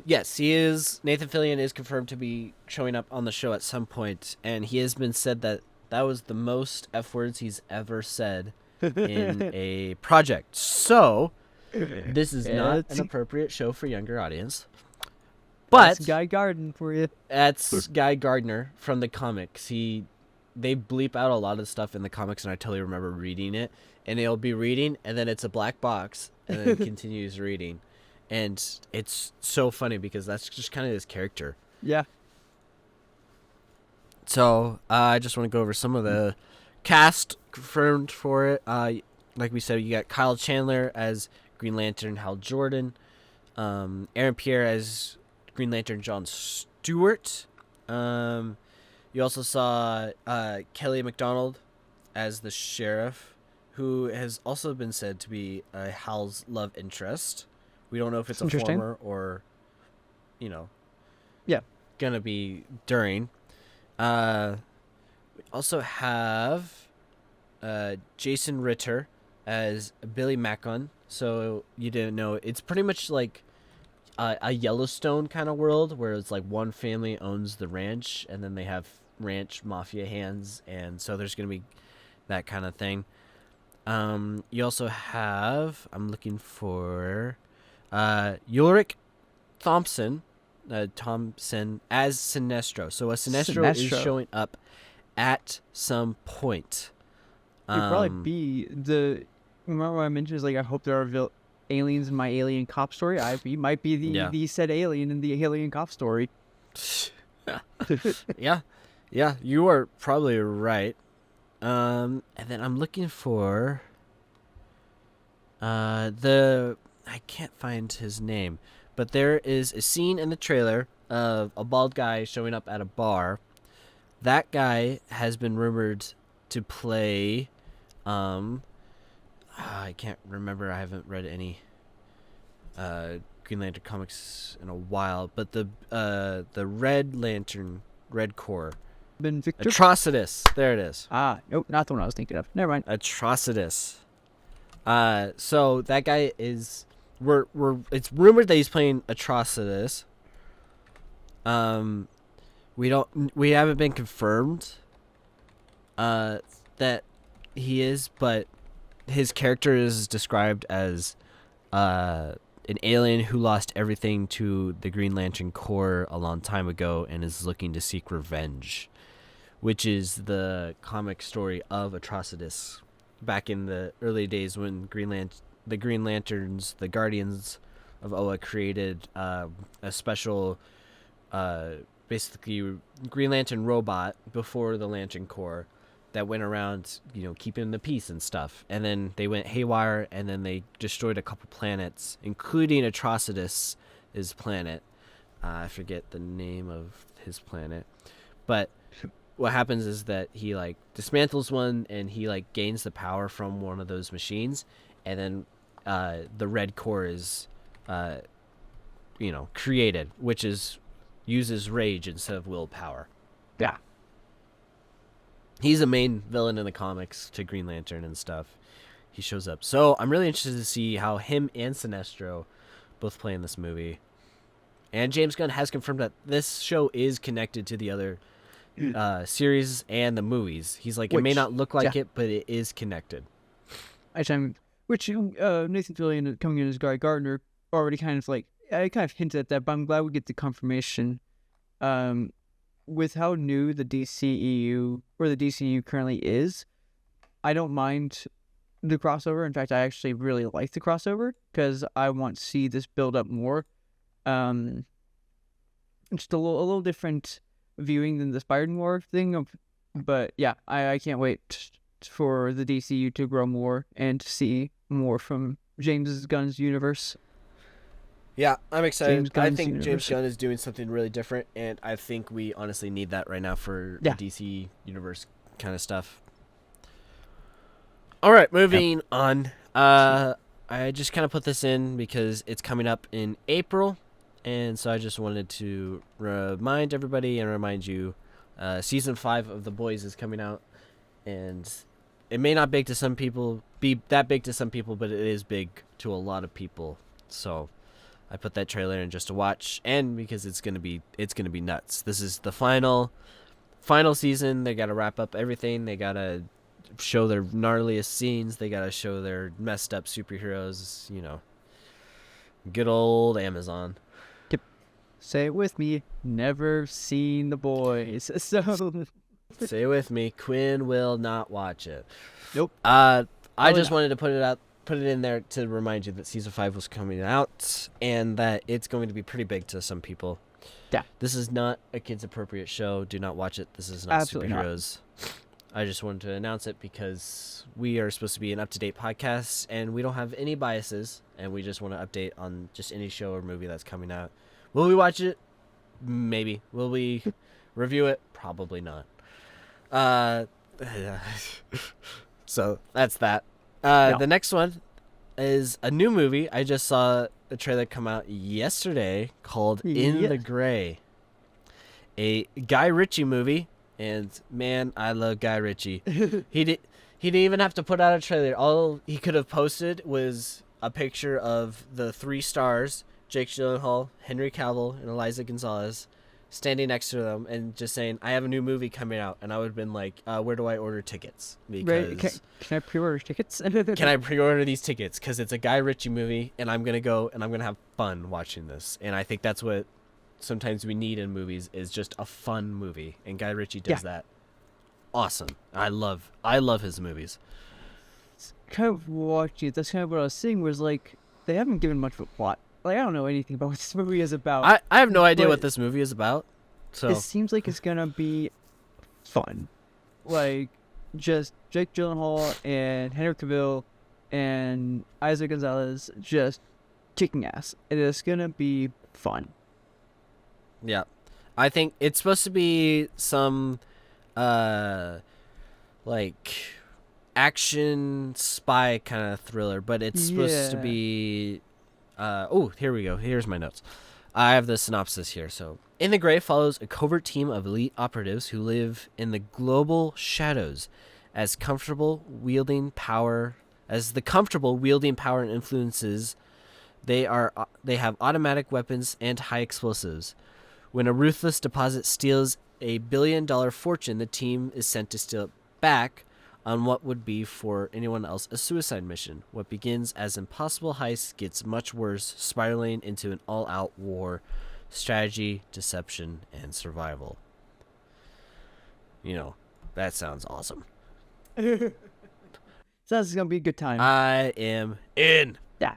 Yes, he is. Nathan Fillion is confirmed to be showing up on the show at some point, and he has been said that was the most F words he's ever said in a project. So, this is not an appropriate show for younger audience. But that's Guy Gardner for you. That's Guy Gardner from the comics. They bleep out a lot of stuff in the comics, and I totally remember reading it. And he'll be reading, and then it's a black box, and then continues reading. And it's so funny because that's just kind of his character. Yeah. So I just want to go over some of the cast confirmed for it. Like we said, you got Kyle Chandler as Green Lantern, Hal Jordan. Aaron Pierre as Green Lantern John Stewart. You also saw Kelly MacDonald as the sheriff, who has also been said to be Hal's love interest. We don't know if it's a former or, gonna be during. We also have Jason Ritter as Billy Macon. So you didn't know. It's pretty much like a Yellowstone kind of world where it's like one family owns the ranch and then they have ranch mafia hands, and so there's gonna be that kind of thing. You also have, I'm looking for Ulrich Thompson as Sinestro. So a Sinestro is showing up at some point. It'd probably be the. Remember what I mentioned is like I hope there are aliens in my Alien Cop story. He might be the said alien in the Alien Cop story. Yeah, you are probably right. And then I'm looking for I can't find his name, but there is a scene in the trailer of a bald guy showing up at a bar. That guy has been rumored to play I can't remember. I haven't read any Green Lantern comics in a while, but the Red Lantern, Red Corps. Atrocitus. There it is. Nope, not the one I was thinking of. Never mind. Atrocitus. So that guy is it's rumored that he's playing Atrocitus. We haven't been confirmed that he is, but his character is described as an alien who lost everything to the Green Lantern Corps a long time ago and is looking to seek revenge, which is the comic story of Atrocitus back in the early days when the Green Lanterns, the Guardians of Oa, created a special, basically Green Lantern robot before the Lantern Corps that went around, keeping the peace and stuff. And then they went haywire, and then they destroyed a couple planets, including Atrocitus' planet. I forget the name of his planet. But what happens is that he, dismantles one, and he, gains the power from one of those machines. And then the Red Corps is, created, which uses rage instead of willpower. Yeah. He's the main villain in the comics to Green Lantern and stuff. He shows up. So I'm really interested to see how him and Sinestro both play in this movie. And James Gunn has confirmed that this show is connected to the other series and the movies. He's like, it may not look like it, but it is connected. Nathan Fillion coming in as Guy Gardner already kind of hinted at that, but I'm glad we get the confirmation. With how new the DCEU or the DCU currently is, I don't mind the crossover. In fact, I actually really like the crossover because I want to see this build up more. Just a little different viewing than the Spider-Man thing, but yeah, I can't wait for the DCU to grow more and to see more from James Gunn's universe. Yeah, I'm excited. I think James Gunn is doing something really different, and I think we honestly need that right now for the DC universe kind of stuff. All right, moving on. I just kind of put this in because it's coming up in April, and so I just wanted to remind everybody and remind you, season 5 of The Boys is coming out, and it may not be that big to some people, but it is big to a lot of people. So I put that trailer in just to watch, and because it's gonna be nuts. This is the final season. They gotta wrap up everything. They gotta show their gnarliest scenes. They gotta show their messed up superheroes. Good old Amazon. Yep. Say it with me. Never seen The Boys. So say it with me. Quinn will not watch it. Nope. I just wanted to put it in there to remind you that season 5 was coming out and that it's going to be pretty big to some people. Yeah. This is not a kids appropriate show. Do not watch it. This is not Absolutely superheroes. I just wanted to announce it because we are supposed to be an up-to-date podcast, and we don't have any biases, and we just want to update on just any show or movie that's coming out. Will we watch it? Maybe. Will we review it? Probably not. So that's that. The next one is a new movie. I just saw a trailer come out yesterday called In the Gray. A Guy Ritchie movie, and man, I love Guy Ritchie. He didn't even have to put out a trailer. All he could have posted was a picture of the 3 stars, Jake Gyllenhaal, Henry Cavill, and Eliza Gonzalez, standing next to them and just saying, "I have a new movie coming out," and I would have been like, "Where do I order tickets?" Because can I pre-order tickets? Can I pre-order these tickets? Because it's a Guy Ritchie movie, and I'm gonna go and I'm gonna have fun watching this. And I think that's what sometimes we need in movies, is just a fun movie, and Guy Ritchie does that. Awesome. I love his movies. It's kind of watching. That's kind of what I was seeing. Was like they haven't given much of a plot. Like I don't know anything about what this movie is about. I have no idea what this movie is about. So it seems like it's gonna be fun. Like just Jake Gyllenhaal and Henry Cavill and Isaac Gonzalez just kicking ass. It is gonna be fun. Yeah, I think it's supposed to be some like action spy kind of thriller, but it's supposed to be here we go. Here's my notes. I have the synopsis here. So, In the Gray follows a covert team of elite operatives who live in the global shadows as the comfortable wielding power and influences. They have automatic weapons and high explosives. When a ruthless deposit steals a $1 billion fortune, the team is sent to steal it back on what would be for anyone else a suicide mission. What begins as impossible heist gets much worse, spiraling into an all-out war, strategy, deception, and survival. You know, that sounds awesome. Sounds like it's gonna be a good time. I am in. Yeah.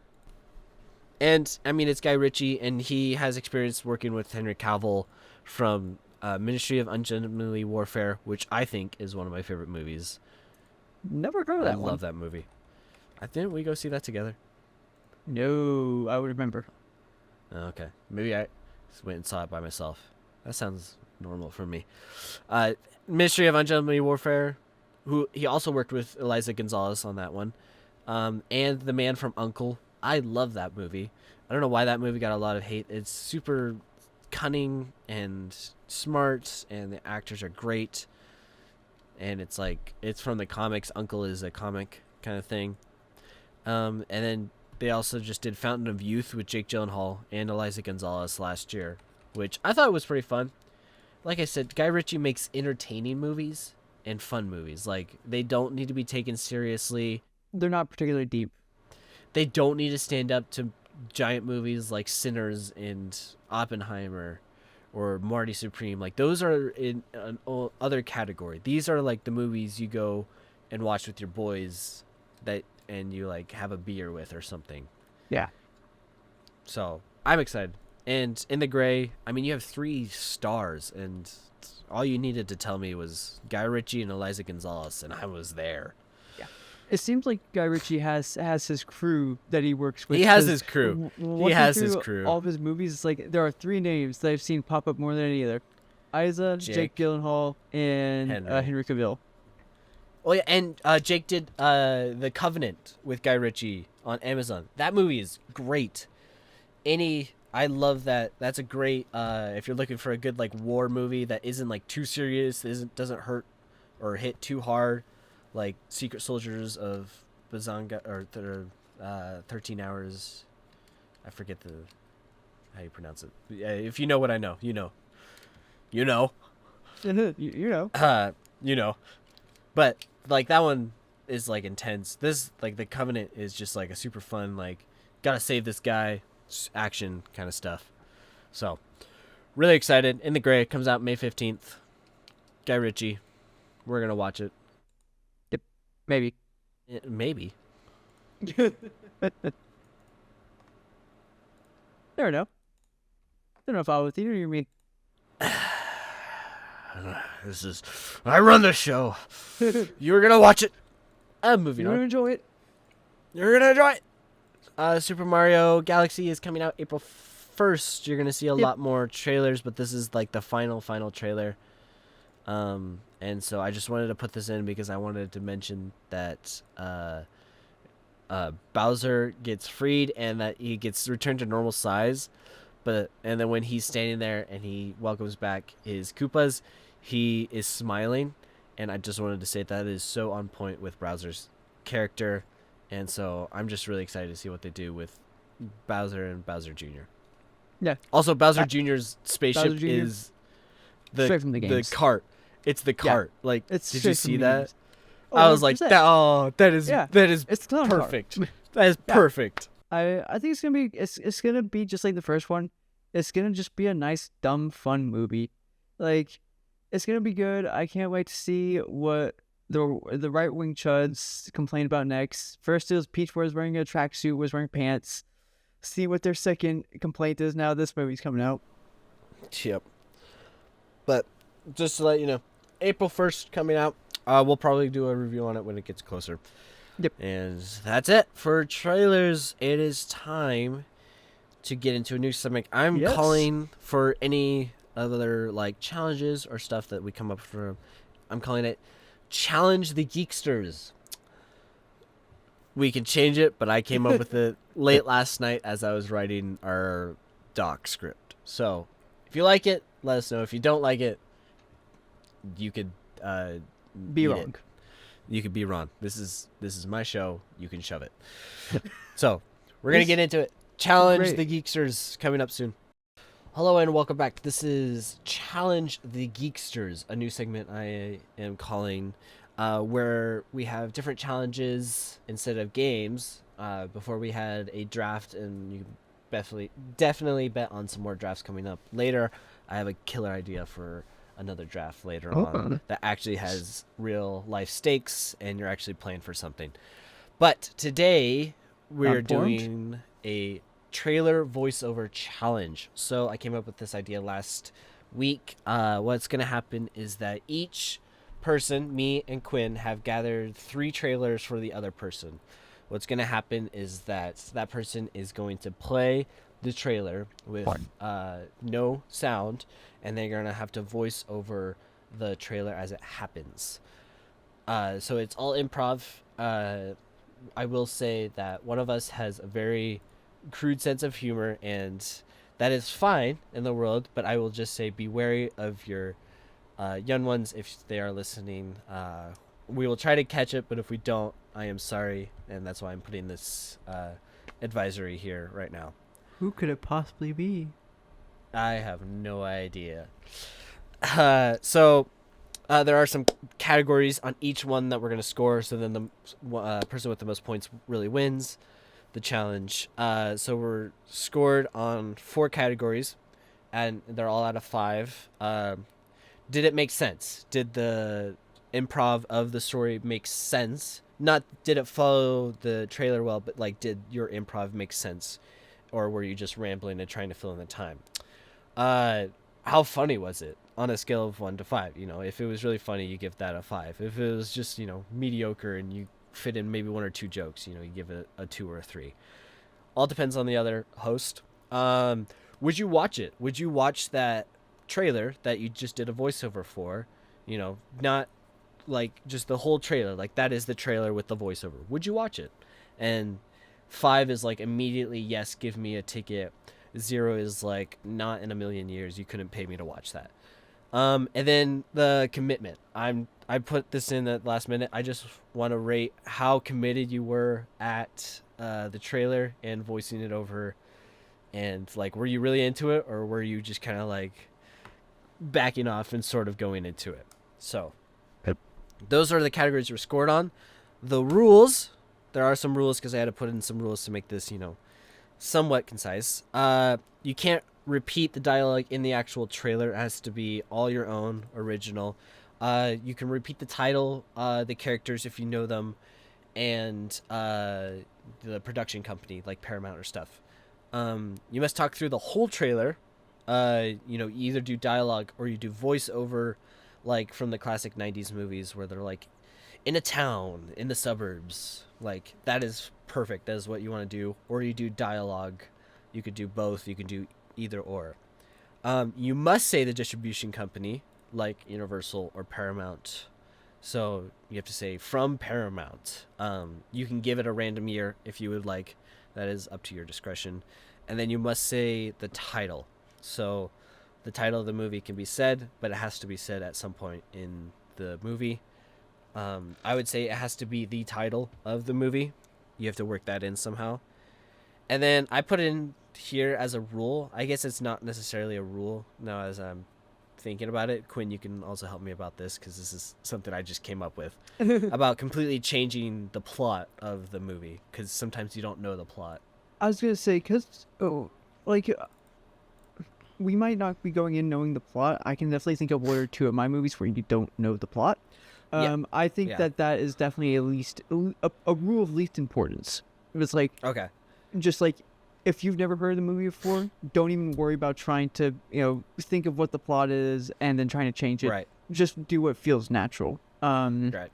And, I mean, it's Guy Ritchie, and he has experience working with Henry Cavill from Ministry of Ungentlemanly Warfare, which I think is one of my favorite movies. Never heard of that one. I love that movie. Didn't we go see that together? No, I would remember. Okay. Maybe I just went and saw it by myself. That sounds normal for me. Ministry of Ungentlemanly Warfare, who he also worked with Eliza Gonzalez on that one. And The Man from U.N.C.L.E. I love that movie. I don't know why that movie got a lot of hate. It's super cunning and smart, and the actors are great. And it's like, it's from the comics. Uncle is a comic kind of thing. And then they also just did Fountain of Youth with Jake Gyllenhaal and Eliza Gonzalez last year, which I thought was pretty fun. Like I said, Guy Ritchie makes entertaining movies and fun movies. Like, they don't need to be taken seriously. They're not particularly deep. They don't need to stand up to giant movies like Sinners and Oppenheimer or Marty Supreme. Like, those are in an other category. These are like the movies you go and watch with your boys and you like have a beer with or something. Yeah. So I'm excited. And In the Gray, I mean, you have 3 stars, and all you needed to tell me was Guy Ritchie and Eliza Gonzalez, and I was there. Yeah. It seems like Guy Ritchie has his crew that he works with. He has his crew. All of his movies, it's like there are 3 names that I've seen pop up more than any other: Isa, Jake Gyllenhaal, and Henry Cavill. Oh yeah, and Jake did The Covenant with Guy Ritchie on Amazon. That movie is great. I love that. That's a great if you're looking for a good like war movie that isn't like too serious, doesn't hurt or hit too hard, like Secret Soldiers of Bazanga or 13 Hours. I forget how you pronounce it. If you know what I know, you know. You know. You know. But like that one is like intense. This like The Covenant is just like a super fun like gotta save this guy action kind of stuff. So really excited. In the Gray comes out May 15th. Guy Ritchie. We're gonna watch it. Yep. Maybe. Maybe. Never know. I don't know if I was with you or me. I run the show. You're gonna watch it. I'm moving You're on. gonna enjoy it. You're gonna enjoy it. Super Mario Galaxy is coming out April 1st. You're gonna see a lot more trailers, but this is like the final trailer. And so I just wanted to put this in because I wanted to mention that Bowser gets freed and that he gets returned to normal size. And then when he's standing there and he welcomes back his Koopas, he is smiling. And I just wanted to say that is so on point with Bowser's character. And so I'm just really excited to see what they do with Bowser and Bowser Jr. Yeah. Also, Bowser Jr.'s spaceship Jr. is Straight from the the games. cart. It's the cart. Yeah. Like, it's did you see that? Oh, I was like, that is it's perfect. That is perfect. I think it's gonna be just like the first one. It's gonna just be a nice, dumb, fun movie. Like, it's gonna be good. I can't wait to see what the right wing chuds complain about next. First, it was Peach was wearing a tracksuit, was wearing pants. See what their second complaint is now. This movie's coming out. Yep. But just to let you know, April 1st coming out. We'll probably do a review on it when it gets closer. Yep. And that's it for trailers. It is time to get into a new segment. I'm calling for any other like challenges or stuff that we come up from. I'm calling it Challenge the Geeksters. We can change it, but I came up with it late last night as I was writing our doc script. So if you like it, let us know. If you don't like it, you could be wrong. You could be wrong. This is my show. You can shove it. So we're gonna get into it. Challenge the Geeksters coming up soon. Hello and welcome back. This is Challenge the Geeksters, a new segment I am calling where we have different challenges instead of games. Before we had a draft, and you can definitely bet on some more drafts coming up later. I have a killer idea for another draft later on that actually has real life stakes and you're actually playing for something. But today we're doing a trailer voiceover challenge. So I came up with this idea last week. What's going to happen is that each person, me and Quinn, have gathered 3 trailers for the other person. What's going to happen is that person is going to play the trailer with no sound, and they're going to have to voice over the trailer as it happens. So it's all improv. I will say that one of us has a very crude sense of humor, and that is fine in the world, but I will just say be wary of your young ones if they are listening. We will try to catch it, but if we don't, I am sorry, and that's why I'm putting this advisory here right now. Who could it possibly be? I have no idea. So there are some categories on each one that we're going to score, so then the person with the most points really wins the challenge. So we're scored on 4 categories, and they're all out of 5. Did it make sense? Did the improv of the story make sense? Not did it follow the trailer well, but like did your improv make sense? Or were you just rambling and trying to fill in the time? How funny was it on a scale of 1 to 5? You know, if it was really funny, you give that a 5. If it was just, you know, mediocre and you fit in maybe 1 or 2 jokes, you know, you give it a 2 or a 3. All depends on the other host. Would you watch it? Would you watch that trailer that you just did a voiceover for? You know, not like just the whole trailer. Like that is the trailer with the voiceover. Would you watch it? And 5 is like immediately yes, give me a ticket. 0 is like not in a million years. You couldn't pay me to watch that. And then the commitment. I put this in at last minute. I just want to rate how committed you were at the trailer and voicing it over. And like, were you really into it, or were you just kind of like backing off and sort of going into it? So those are the categories we're scored on. The rules. There are some rules because I had to put in some rules to make this, you know, somewhat concise. You can't repeat the dialogue in the actual trailer. It has to be all your own, original. You can repeat the title, the characters if you know them, and the production company like Paramount or stuff. You must talk through the whole trailer. You know, you either do dialogue or you do voiceover. like from the classic 90s movies where they're like in a town in the suburbs. Like that is perfect. That is what you want to do. Or you do dialogue. You could do both. You can do either or. You must say the distribution company, like Universal or Paramount. So you have to say from Paramount. You can give it a random year if you would like. That is up to your discretion. And then you must say the title. So the title of the movie can be said, but it has to be said at some point in the movie. I would say it has to be the title of the movie. You have to work that in somehow. And then I put in here as a rule. I guess it's not necessarily a rule now as I'm thinking about it. Quinn, you can also help me about this because this is something I just came up with about completely changing the plot of the movie because sometimes you don't know the plot. I was going to say, because, we might not be going in knowing the plot. I can definitely think of one or two of my movies where you don't know the plot. I think that is definitely at least a rule of least importance. It's like, okay, just like, if you've never heard of the movie before, don't even worry about trying to, think of what the plot is and then trying to change it. Right. Just do what feels natural. Right.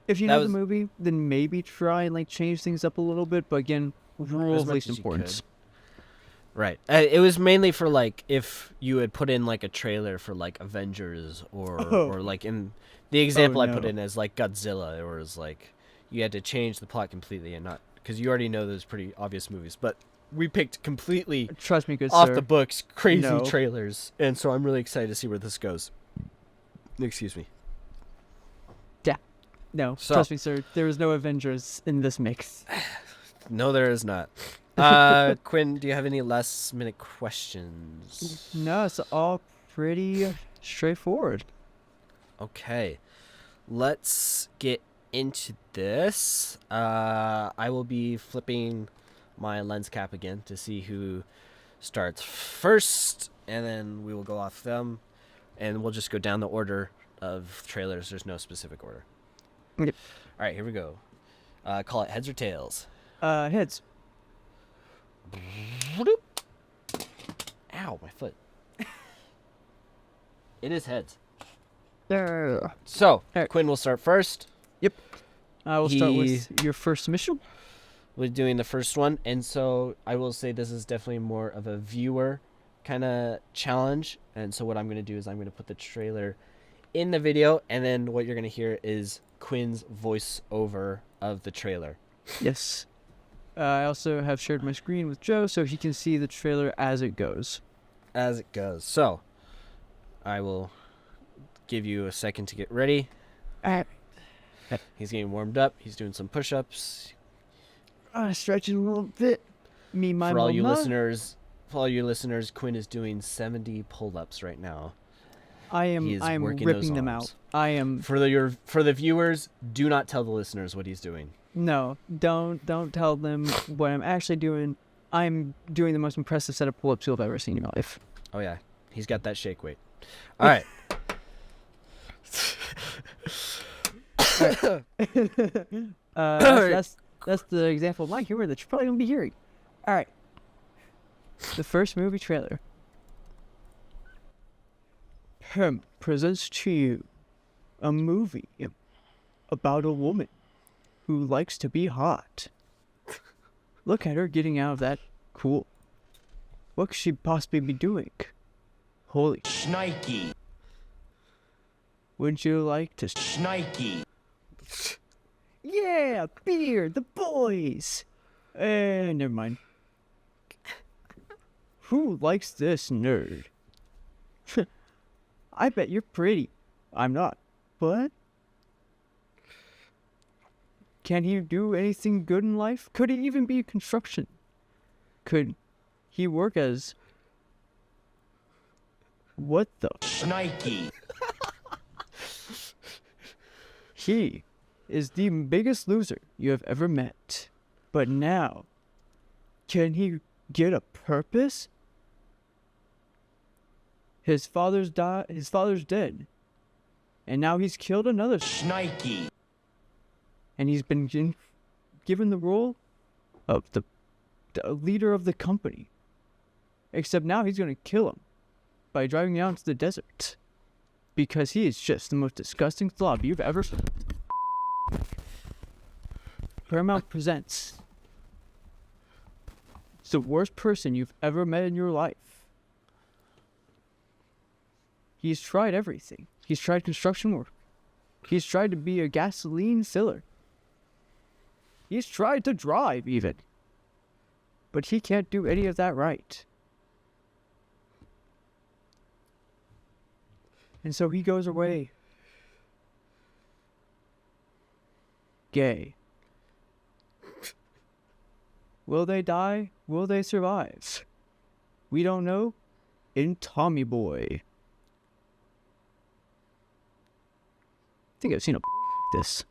If you know the movie, then maybe try and change things up a little bit. But again, rule of least importance. Right. It was mainly for if you had put in a trailer for Avengers or in the example I put in as Godzilla, or as you had to change the plot completely and not because you already know those pretty obvious movies, but we picked completely trust me, good off sir. the books crazy trailers, and so I'm really excited to see where this goes. Excuse me. Yeah. No, trust me, sir. There is no Avengers in this mix. No, there is not. Quinn, do you have any last minute questions? No, it's all pretty straightforward. Okay. Let's get into this. I will be flipping my lens cap again to see who starts first, and then we will go off them, and we'll just go down the order of trailers. There's no specific order. Yep. All right, here we go. Call it heads or tails. Heads. Ow, my foot. It is heads. There. So, right. Quinn will start first. Yep. I will start with your first submission. We're doing the first one, and so I will say this is definitely more of a viewer kind of challenge. And so what I'm going to do is I'm going to put the trailer in the video, and then what you're going to hear is Quinn's voiceover of the trailer. Yes. I also have shared my screen with Joe so he can see the trailer as it goes. As it goes. So, I will give you a second to get ready. He's getting warmed up. He's doing some push-ups. Stretching a little bit. For all you listeners, Quinn is doing 70 pull-ups right now. I am ripping them out. I am for the viewers. Do not tell the listeners what he's doing. No, don't tell them what I'm actually doing. I'm doing the most impressive set of pull-ups you'll have ever seen in your life. Oh yeah, he's got that shake weight. All right. That's the example of my humor that you're probably gonna be hearing. All right. The first movie trailer. Presents to you a movie about a woman who likes to be hot. Look at her getting out of that. Cool. What could she possibly be doing? Holy Schnikey. Wouldn't you like to Schnikey. Yeah, beer, the boys. Never mind. Who likes this nerd? I bet you're pretty. I'm not. But can he do anything good in life? Could he even be construction? Could he work as... What the... Schnikey. He is the biggest loser you have ever met. But now, can he get a purpose? His father's dead. And now he's killed another. Schnikey. And he's been given the role of the leader of the company. Except now he's going to kill him by driving out to the desert. because he is just the most disgusting slob you've ever seen. Paramount presents the worst person you've ever met in your life. He's tried everything. He's tried construction work. He's tried to be a gasoline filler. He's tried to drive, even. But he can't do any of that right. And so he goes away. Gay. Will they die? Will they survive? We don't know. In Tommy Boy. I think I've seen this.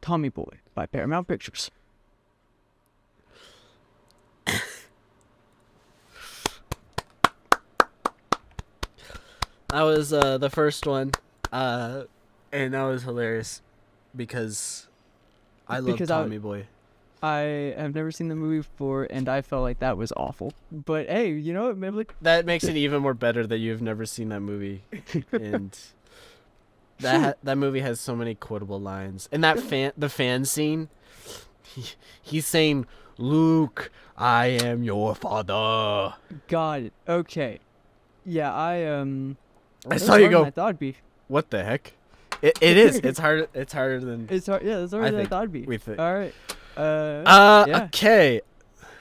Tommy Boy by Paramount Pictures. That was the first one, and that was hilarious because I love Tommy Boy. I have never seen the movie before, and I felt like that was awful. But hey, you know what? Maybe that makes it even more better that you've never seen that movie, and that movie has so many quotable lines. And the fan scene, he's saying, "Luke, I am your father." Got it. Okay. Yeah, I saw you go. I thought it'd be. What the heck? It is. It's hard. It's harder than. It's hard. Yeah, it's harder than I thought it'd be. We think. All right. Yeah. Okay.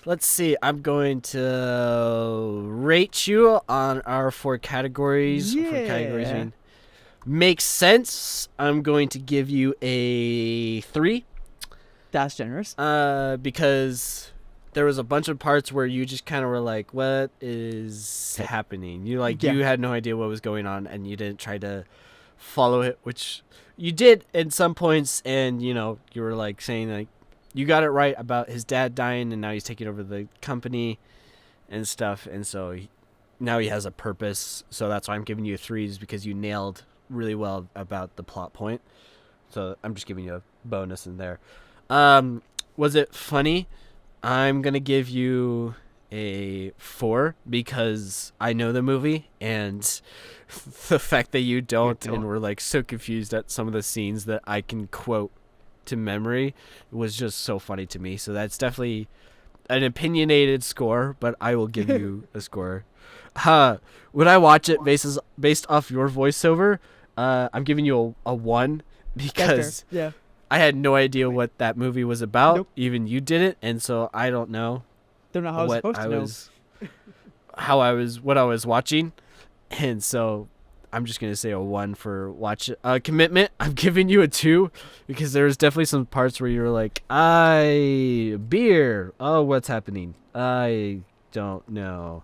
Let's see. I'm going to rate you on our 4 categories. Yeah. 4 categories mean makes sense. I'm going to give you a 3. That's generous. Because there was a bunch of parts where you just kind of were like, "What is happening?" You you had no idea what was going on, and you didn't try to follow it, which you did in some points. And you were like saying like you got it right about his dad dying, and now he's taking over the company and stuff, and so now he has a purpose. So that's why I'm giving you 3s, because you nailed really well about the plot point. So I'm just giving you a bonus in there. Was it funny? I'm going to give you a 4 because I know the movie, and the fact that you don't and we're like so confused at some of the scenes that I can quote to memory was just so funny to me. So that's definitely an opinionated score, but I will give you a score. When I watch it based off your voiceover, I'm giving you a 1 because I had no idea what that movie was about. Nope. Even you didn't, and so I don't know. Don't know how I was supposed to know. What I was watching, and so I'm just gonna say a 1 for watch. Commitment, I'm giving you a 2 because there's definitely some parts where you were like, beer. Oh, what's happening? I don't know.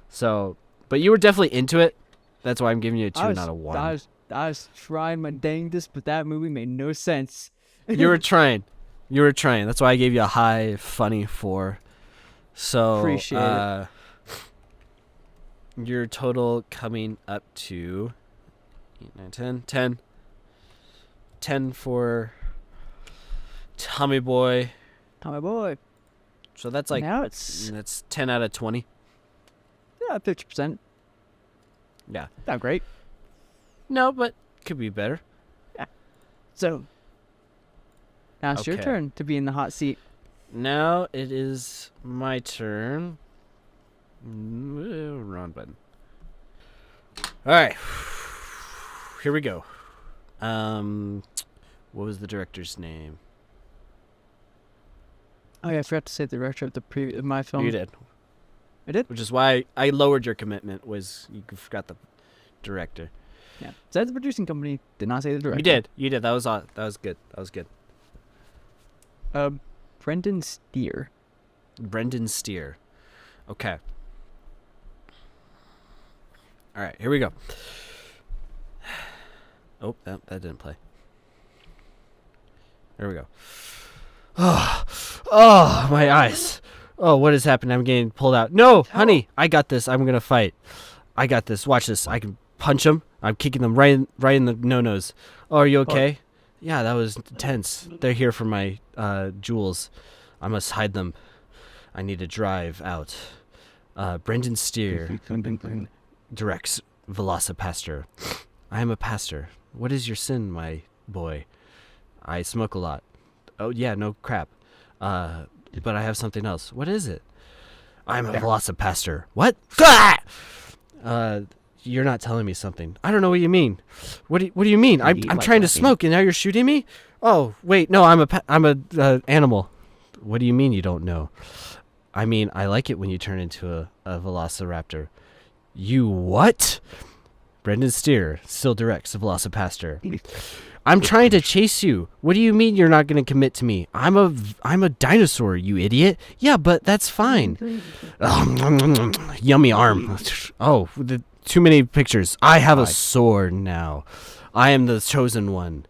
So, but you were definitely into it. That's why I'm giving you a 2, not a 1. I was trying my dangest, but that movie made no sense. You were trying. That's why I gave you a high, funny 4. So, appreciate it. Your total coming up to 8, 9, 10. 10. 10 for Tommy Boy. Tommy Boy. So that's like that's 10 out of 20. Yeah, 50%. Yeah. Not great. No, but could be better. Yeah. So now it's your turn to be in the hot seat. Now it is my turn. Wrong button. All right. Here we go. What was the director's name? Oh yeah, I forgot to say the director of my film. You did. I did? Which is why I lowered your commitment, was you forgot the director. Yeah. Said the producing company, did not say the director. You did. That was good. Brendan Steer. Brendan Steer. Okay. All right, here we go. Oh, that didn't play. There we go. Oh, my eyes. Oh, what has happened? I'm getting pulled out. No, honey, I got this. I'm going to fight. I got this. Watch this. I can punch them. I'm kicking them right in the no-nos. Oh, are you okay? Yeah, that was intense. They're here for my jewels. I must hide them. I need to drive out. Brendan Steer. directs Velocipaster. I am a pastor. What is your sin, my boy? I smoke a lot. Oh, yeah, no crap. But I have something else. What is it? I'm a Velocipaster. What? You're not telling me something. I don't know what you mean. What do you mean? I'm trying to smoke, and now you're shooting me? Oh, wait, no, I'm a animal. What do you mean you don't know? I mean, I like it when you turn into a Velociraptor. You what? Brendan Steer still directs the Velocipaster. I'm trying to chase you. What do you mean you're not going to commit to me? I'm a dinosaur, you idiot. Yeah, but that's fine. Yummy arm. Oh, too many pictures. I have a sword now. I am the chosen one.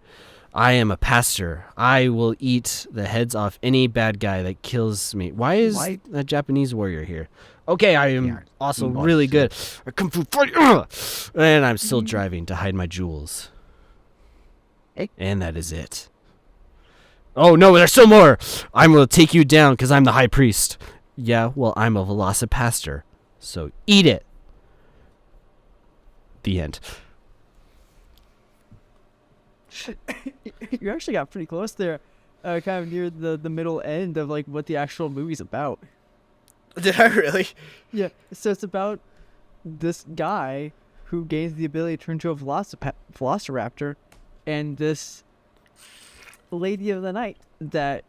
I am a pastor. I will eat the heads off any bad guy that kills me. Why is a Japanese warrior here? Okay, I am also really good. I kung fu fight, and I'm still driving to hide my jewels. And that is it. Oh no, there's still more. I'm gonna take you down because I'm the high priest. Yeah, well, I'm a Velocipaster, so eat it. The end. You actually got pretty close there, kind of near the middle end of like what the actual movie's about. Did I really? Yeah, so it's about this guy who gains the ability to turn into a velociraptor, and this lady of the night that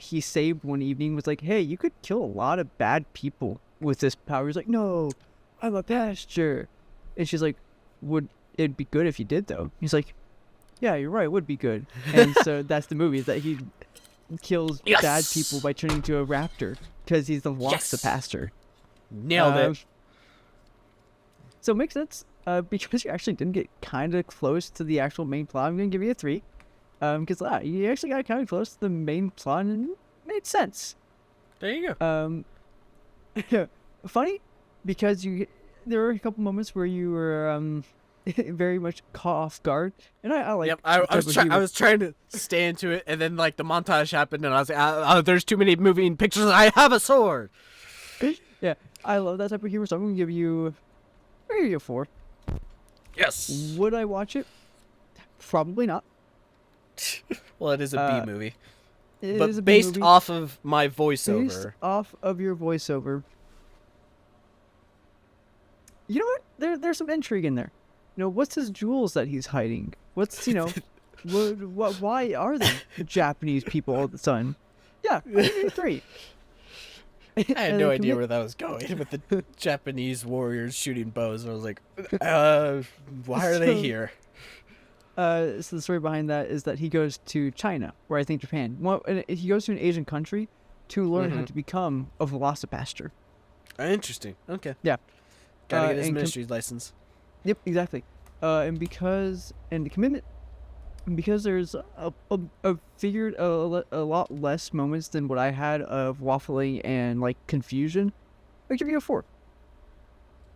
he saved one evening was like, hey, you could kill a lot of bad people with this power. He's like, no, I'm a pasture. And she's like, would it be good if you did, though? He's like, yeah, you're right, it would be good. And so that's the movie, is that he kills bad people by turning into a raptor because he's the Velocipaster. Nailed it. So it makes sense. Because you actually didn't get kind of close to the actual main plot, I'm going to give you a 3. Because you actually got kind of close to the main plot and it made sense. There you go. Funny, because there were a couple moments where you were very much caught off guard, and I like. Yep, I was trying to stay into it, and then like the montage happened, and I was like, there's too many moving pictures. I have a sword. Yeah, I love that type of humor, so I'm gonna give you a 4. Yes. Would I watch it? Probably not. Well, it is a B movie. It is a B based movie. off of my voiceover. Based off of your voiceover. You know what? There's some intrigue in there. You know, what's his jewels that he's hiding? What's, why are there Japanese people all of a sudden? Yeah, 3. I had no idea where that was going with the Japanese warriors shooting bows. I was like, why are they here? So the story behind that is that he goes to China, or I think Japan. Well, he goes to an Asian country to learn how to become a Velocipaster. Interesting. Okay. Yeah. Gotta get his ministry's license. Yep, exactly. And the commitment, because there's figured a lot less moments than what I had of waffling and like confusion, I give you a 4.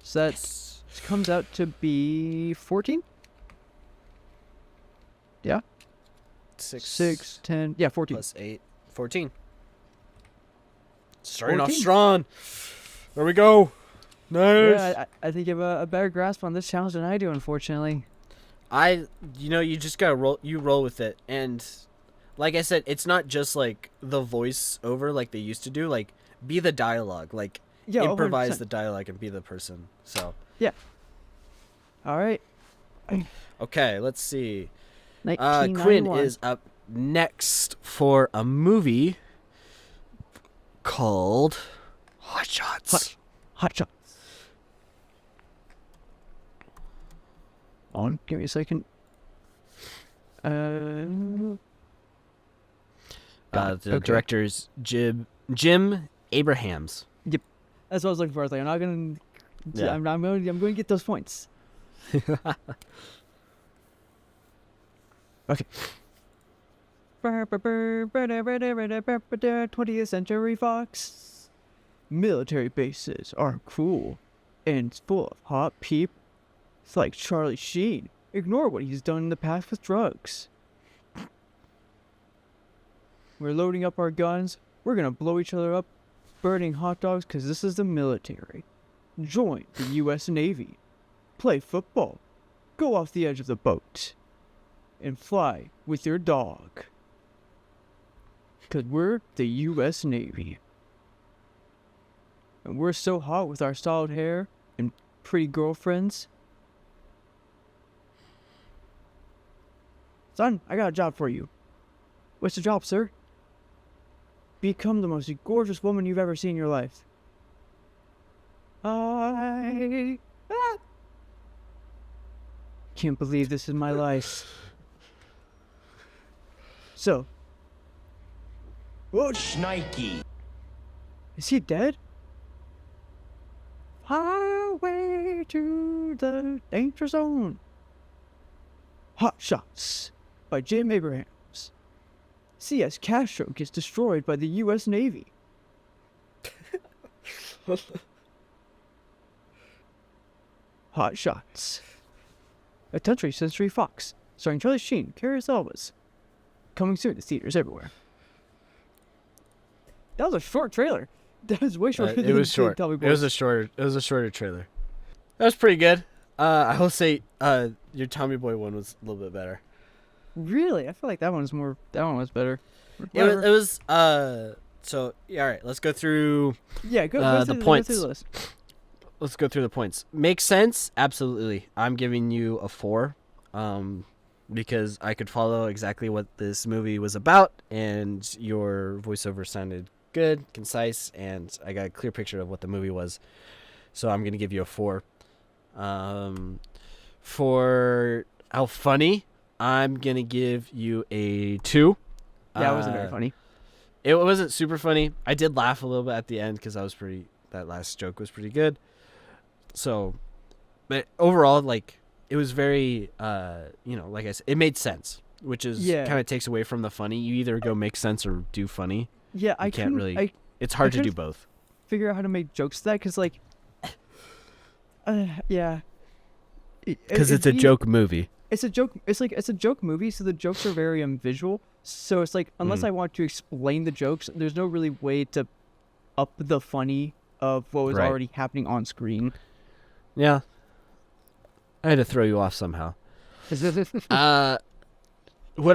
So that comes out to be 14. Yeah. 6, 10. Yeah, 14. Plus 8. 14. Starting off strong. There we go. Nice. Yeah, I think you have a better grasp on this challenge than I do, unfortunately. You just gotta roll with it. And like I said, it's not just like the voice over like they used to do. Like, be the dialogue. Like, improvise 100%. the dialogue and be the person. So. Yeah. All right. Okay, let's see. Quinn 1991. is up next for a movie called Hot Shots. Hot Shots. Give me a second. The Okay. director's Jim Abrahams. Yep. That's what I was looking for. I was like, I'm not gonna. Yeah. I'm going to get those points. Okay. 20th Century Fox. Military bases are cool and full of hot people. It's like Charlie Sheen. Ignore what he's done in the past with drugs. We're loading up our guns. We're gonna blow each other up, burning hot dogs because this is the military. Join the U.S. Navy. play football, go off the edge of the boat, and fly with your dog. 'Cause we're the U.S. Navy. And we're so hot with our solid hair and pretty girlfriends. Son, I got a job for you. What's the job, sir? Become the most gorgeous woman you've ever seen in your life. Can't believe this is my life. So. Whoa, Schnikey. is he dead? Highway to the danger zone. Hot Shots by Jim Abrahams. C.S. Castro gets destroyed by the U.S. Navy. Hot Shots. A 20th Century Fox, starring Charlie Sheen, Carrie Elwes. Coming soon to theaters everywhere. That was a short trailer. That was way shorter than it was short. Tommy It Boy. was a shorter trailer. That was pretty good. I will say your Tommy Boy one was a little bit better. Really? I feel like that one was better. It was so yeah, all right, let's go through Yeah, go the through, points. Go through the list. Let's go through the points. Makes sense? Absolutely. I'm giving you a 4. Because I could follow exactly what this movie was about, and your voiceover sounded good, concise, and I got a clear picture of what the movie was. So I'm going to give you a 4. For how funny, I'm going to give you a 2. Yeah, it wasn't very funny. It wasn't super funny. I did laugh a little bit at the end because that last joke was pretty good. So, but overall, like, it was very, like I said, it made sense, which is kind of takes away from the funny. You either go make sense or do funny. Yeah, I can't really. It's hard to do both. Figure out how to make jokes to that, because like, yeah. Because it's a joke movie. It's a joke. It's a joke movie, so the jokes are very visual. So it's like, unless I want to explain the jokes, there's no really way to up the funny of what was already happening on screen. Yeah. I had to throw you off somehow. Would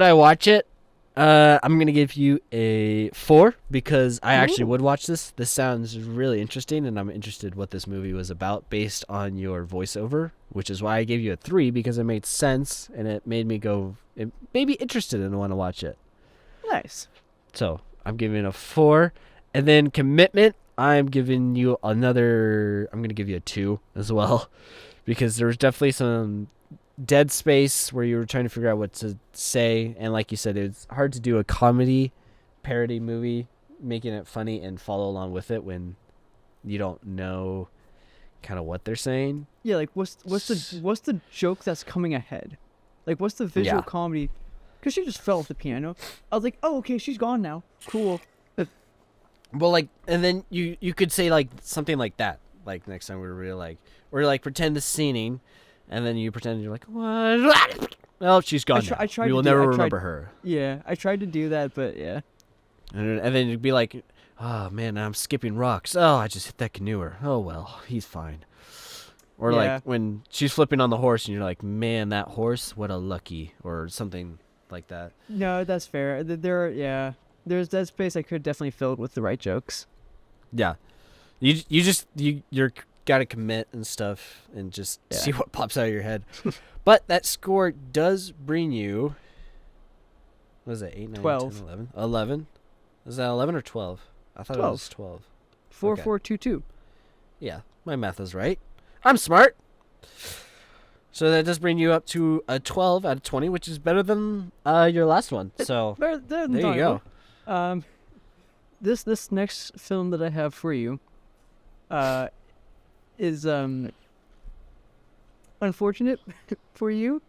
I watch it? I'm going to give you a 4 because I actually would watch this. This sounds really interesting, and I'm interested what this movie was about based on your voiceover, which is why I gave you a 3, because it made sense, and it made me interested and want to watch it. Nice. So I'm giving it a 4. And then commitment, I'm going to give you a 2 as well, because there was definitely some dead space where you were trying to figure out what to say, and like you said, it's hard to do a comedy parody movie, making it funny and follow along with it when you don't know kind of what they're saying. Yeah, like what's the joke that's coming ahead? Like, what's the visual comedy? Because she just fell off the piano. I was like, oh, okay, she's gone now. Cool. Well, like, and then you could say like something like that. Like next time or like pretend the singing. And then you pretend you're like, what? Well, she's gone now. We will never remember her. Yeah, I tried to do that, but yeah. And then you'd be like, oh, man, I'm skipping rocks. Oh, I just hit that canoer. Oh, well, he's fine. Or like when she's flipping on the horse and you're like, man, that horse, what a lucky. Or something like that. No, that's fair. There's that space I could definitely fill it with the right jokes. Yeah. You're got to commit and stuff and just see what pops out of your head. But that score does bring you, what is it, 8, 9, 12. 10, 11? 11? Is that 11 or 12? I thought 12. It was 12. 4, 4, 2, 2. Yeah, my math is right. I'm smart. So that does bring you up to a 12 out of 20, which is better than your last one. So there you go. This next film that I have for you is unfortunate for you.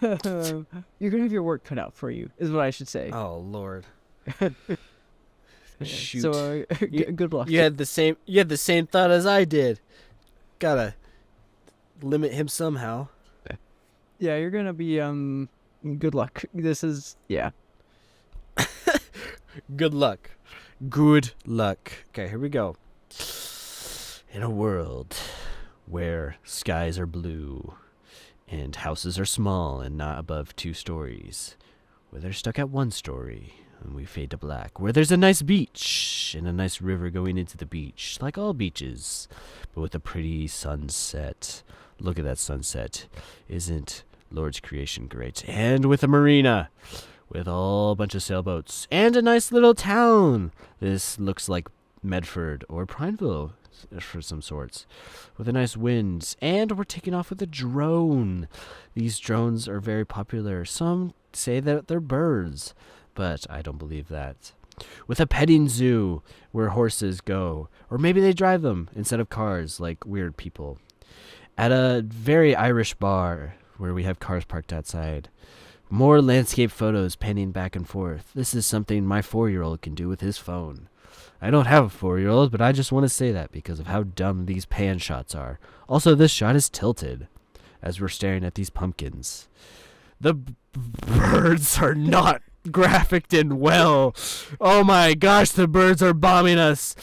You're gonna have your work cut out for you, is what I should say. Oh Lord. Shoot. So good luck. You had the same thought as I did. Gotta limit him somehow. Yeah, you're gonna be good luck. This is Good luck. Good luck. Okay, here we go. In a world where skies are blue and houses are small and not above 2 stories, where they're stuck at 1 story and we fade to black, where there's a nice beach and a nice river going into the beach, like all beaches, but with a pretty sunset. Look at that sunset. Isn't Lord's creation great? And with a marina with all a bunch of sailboats and a nice little town. This looks like Medford or Prineville for some sorts, with a nice wind, and we're taking off with a drone. These drones are very popular. Some say that they're birds, but I don't believe that. With a petting zoo where horses go, or maybe they drive them instead of cars like weird people. At a very Irish bar where we have cars parked outside. More landscape photos panning back and forth. This is something my 4-year-old can do with his phone. I don't have a 4-year-old, but I just want to say that because of how dumb these pan shots are. Also, this shot is tilted as we're staring at these pumpkins. The birds are not graphicked and well. Oh my gosh, the birds are bombing us.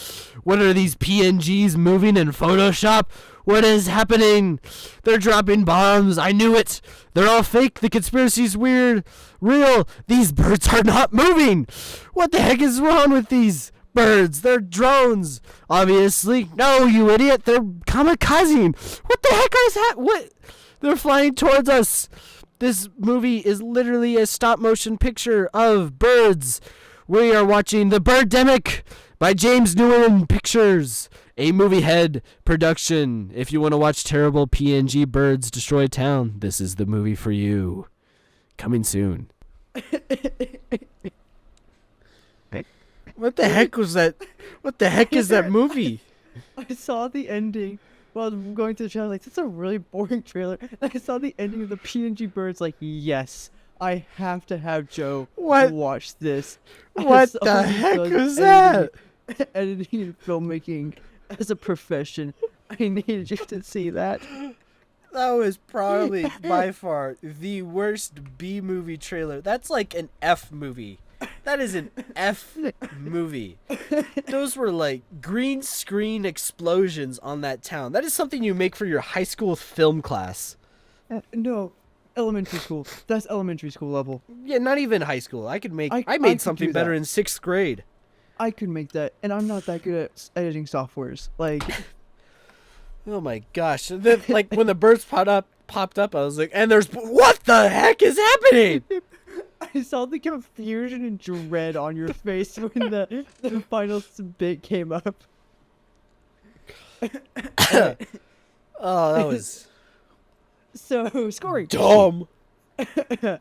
What are these PNGs moving in Photoshop? What is happening? They're dropping bombs. I knew it. They're all fake. The conspiracy's weird. Real. These birds are not moving. What the heck is wrong with these birds? They're drones. Obviously. No, you idiot. They're kamikazing. What the heck is that? What? They're flying towards us. This movie is literally a stop motion picture of birds. We are watching The Birdemic by James Newen Pictures, a movie head production. If you want to watch terrible PNG birds destroy a town, this is the movie for you. Coming soon. What the heck was that? What the heck is that movie? I saw the ending while going through the channel. Like, that's a really boring trailer. And I saw the ending of the PNG birds. Like, yes, I have to have Joe watch this. What the heck was that? Editing and filmmaking as a profession. I needed you to see that. That was probably by far the worst B movie trailer. That's like an F movie. That is an F movie. Those were like green screen explosions on that town. That is something you make for your high school film class. No, elementary school. That's elementary school level. Yeah, not even high school. I made something better in 6th grade. I could make that, and I'm not that good at editing softwares. Like, oh my gosh! And then, like when the birds popped up, I was like, "And there's what the heck is happening?" I saw the confusion and dread on your face when the final bit came up. Oh, that was so scoring. Dumb. It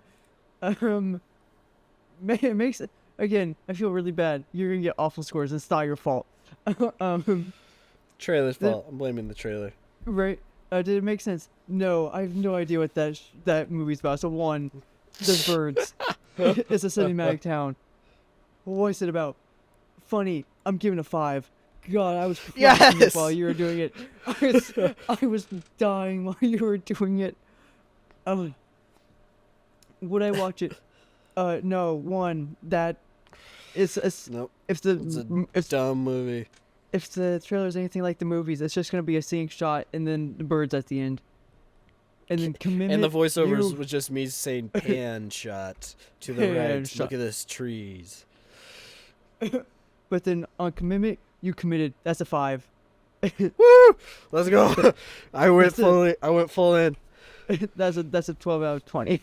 makes it. Again, I feel really bad. You're gonna get awful scores. It's not your fault. Trailer's fault. I'm blaming the trailer. Right? Did it make sense? No, I have no idea what that movie's about. So 1, there's birds. It's a cinematic town. What's it about? Funny. I'm giving a 5. God, I was crying while you were doing it. I was dying while you were doing it. Would I watch it? No. 1, that is nope. It's a dumb movie. If the trailer's anything like the movies, it's just gonna be a seeing shot and then the birds at the end. And then commitment. And the voiceovers was just me saying pan shot to the right. Shot. Look at this trees. But then on commitment, you committed. That's a 5. Woo! Let's go. I went full in. That's a 12 out of 20.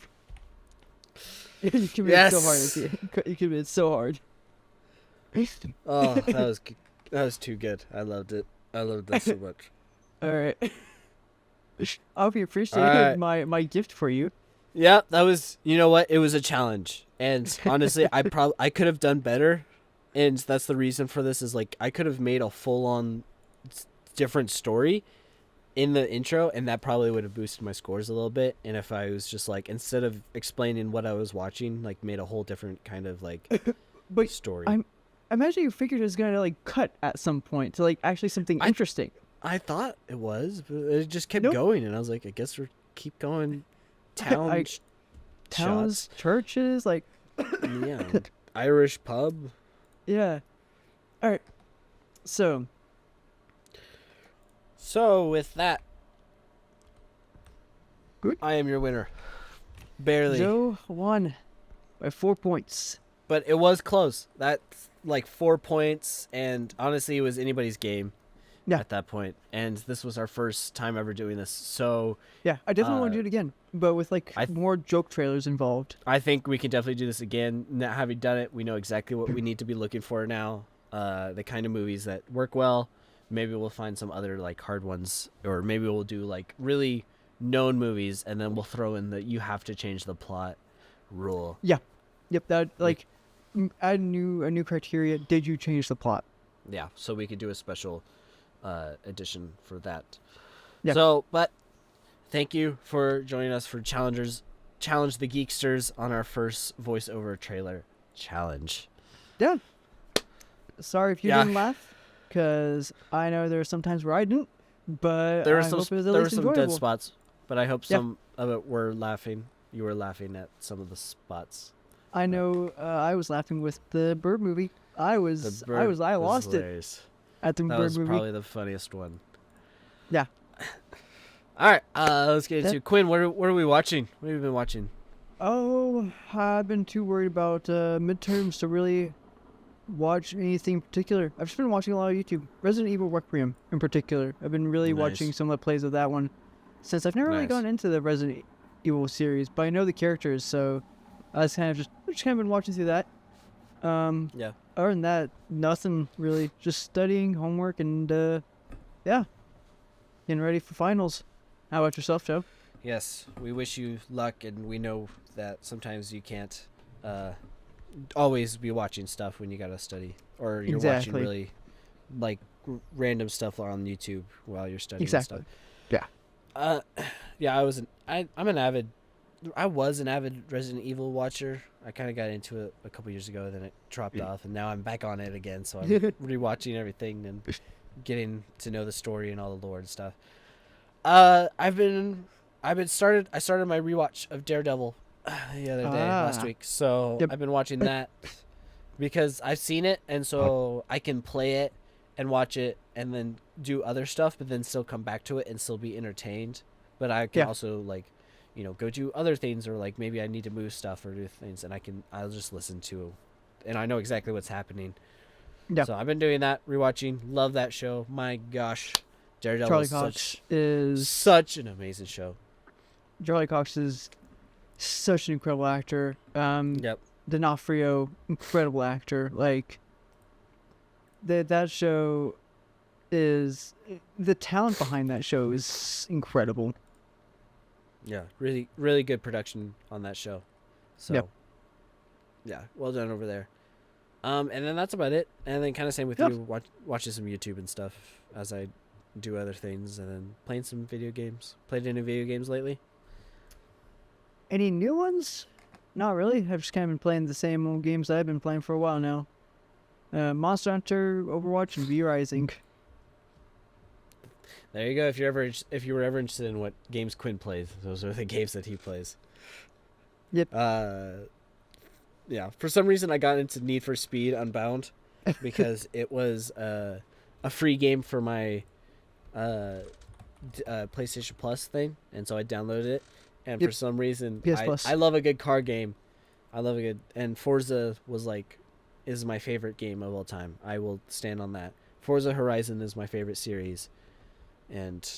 You committed so hard. You committed so hard. Oh, that was too good. I loved it. I loved that so much. All right. I hope you appreciated my gift for you. Yeah, that was. You know what? It was a challenge, and honestly, I could have done better, and that's the reason for this. Is like I could have made a full-on different story in the intro, and that probably would have boosted my scores a little bit. And if I was just like, instead of explaining what I was watching, like made a whole different kind of like story. I imagine you figured it was gonna like cut at some point to like actually something interesting. I thought it was, but it just kept going, and I was like, I guess we'll keep going. Towns, churches, like yeah, Irish pub. Yeah. All right. So with that, Good. I am your winner. Barely. Joe won by 4 points. But it was close. That's like 4 points, and honestly, it was anybody's game at that point. And this was our first time ever doing this. So Yeah, I definitely want to do it again, but with like more joke trailers involved. I think we can definitely do this again. Now, having done it, we know exactly what we need to be looking for now. The kind of movies that work well. Maybe we'll find some other like hard ones, or maybe we'll do like really known movies, and then we'll throw in the you have to change the plot rule. Yeah. Yep. That like add a new criteria. Did you change the plot? Yeah. So we could do a special edition for that. Yeah. So, but thank you for joining us for Challenge the Geeksters on our first voiceover trailer challenge. Yeah. Sorry if you didn't laugh, because I know there are some times where I didn't, but there were I some hope it was at there were least some enjoyable. dead spots, but I hope some of it were laughing. You were laughing at some of the spots. I know I was laughing with the bird movie. I lost it at the That bird was movie. probably the funniest one. Yeah. All right, let's get into Quinn. What are we watching? What have you been watching? Oh, I've been too worried about midterms to really watch anything in particular. I've just been watching a lot of YouTube. Resident Evil Requiem in particular. I've been really watching some of the plays of that one, since I've never really gone into the Resident Evil series, but I know the characters, so I was kind of been watching through that. Yeah. Other than that, nothing really. Just studying, homework, and getting ready for finals. How about yourself, Joe? Yes, we wish you luck, and we know that sometimes you can't always be watching stuff when you gotta study, or you're watching really like random stuff on YouTube while you're studying. Exactly. Stuff. Yeah. I was an avid Resident Evil watcher. I kind of got into it a couple years ago, then it dropped off, and now I'm back on it again. So I'm rewatching everything and getting to know the story and all the lore and stuff. I started my rewatch of Daredevil the other day last week. So I've been watching that because I've seen it, and so I can play it and watch it and then do other stuff, but then still come back to it and still be entertained. But I can also go do other things, or like maybe I need to move stuff or do things, and I'll just listen to, and I know exactly what's happening. Yeah. So I've been doing that, rewatching. Love that show. My gosh, Daredevil Charlie Cox is such an amazing show. Charlie Cox is such an incredible actor. D'Onofrio, incredible actor. Like that show is the talent behind that show is incredible. Yeah, really, really good production on that show. So, yeah, well done over there. And then that's about it. And then kind of same with you, watching some YouTube and stuff as I do other things, and then playing some video games. Played any video games lately? Any new ones? Not really. I've just kind of been playing the same old games that I've been playing for a while now. Monster Hunter, Overwatch, and V-Rising. There you go. If you were ever interested in what games Quinn plays, those are the games that he plays. Yep. Yeah. For some reason, I got into Need for Speed Unbound because it was a free game for my PlayStation Plus thing, and so I downloaded it. And for some reason, I love a good car game. And Forza is my favorite game of all time. I will stand on that. Forza Horizon is my favorite series. And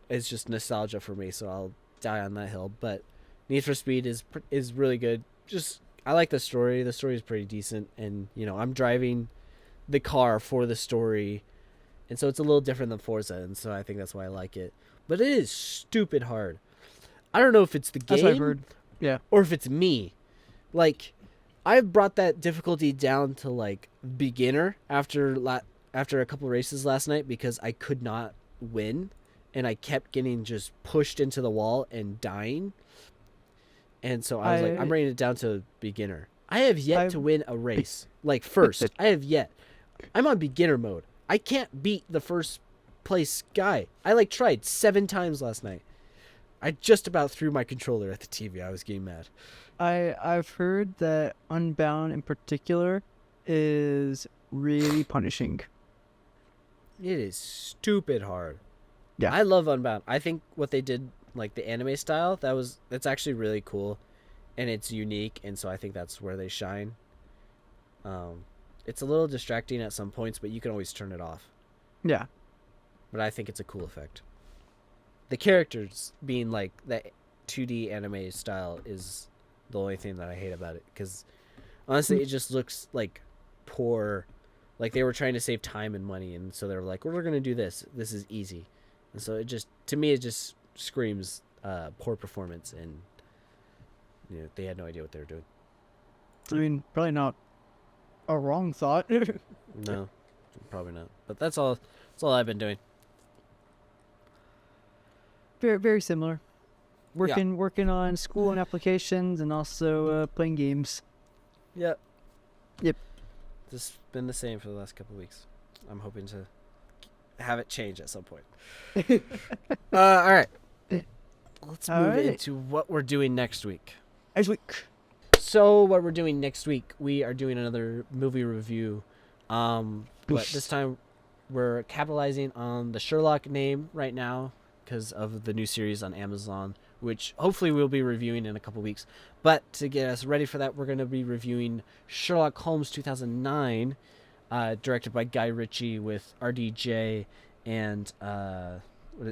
it's just nostalgia for me, so I'll die on that hill. But Need for Speed is really good. Just I like the story. The story is pretty decent, and I'm driving the car for the story, and so it's a little different than Forza, and so I think that's why I like it. But it is stupid hard. I don't know if it's the game, that's what I've heard. Yeah, or if it's me. Like, I've brought that difficulty down to like beginner after a couple races last night because I could not win, and I kept getting just pushed into the wall and dying, and so I was I'm bringing it down to beginner. I have yet to win a race first. I'm on beginner mode. I can't beat the first place guy. I tried 7 times last night. I just about threw my controller at the TV. I was getting mad. I've heard that Unbound in particular is really punishing. It is stupid hard. Yeah. I love Unbound. I think what they did like the anime style, that's actually really cool, and it's unique, and so I think that's where they shine. It's a little distracting at some points, but you can always turn it off. Yeah. But I think it's a cool effect. The characters being like the 2D anime style is the only thing that I hate about it, because honestly, it just looks like poor. Like they were trying to save time and money, and so they were like, well, we're gonna do this. This is easy, and so it just, to me, it just screams poor performance, and they had no idea what they were doing. I mean, probably not a wrong thought. No, probably not. But that's all. That's all I've been doing. Very, very similar. Working on school and applications, and also playing games. Yep. Yep. Just been the same for the last couple of weeks. I'm hoping to have it change at some point. All right. Let's move into what we're doing next week. So what we're doing next week, we are doing another movie review. But this time we're capitalizing on the Sherlock name right now because of the new series on Amazon, which hopefully we'll be reviewing in a couple weeks. But to get us ready for that, we're going to be reviewing Sherlock Holmes 2009, directed by Guy Ritchie, with RDJ and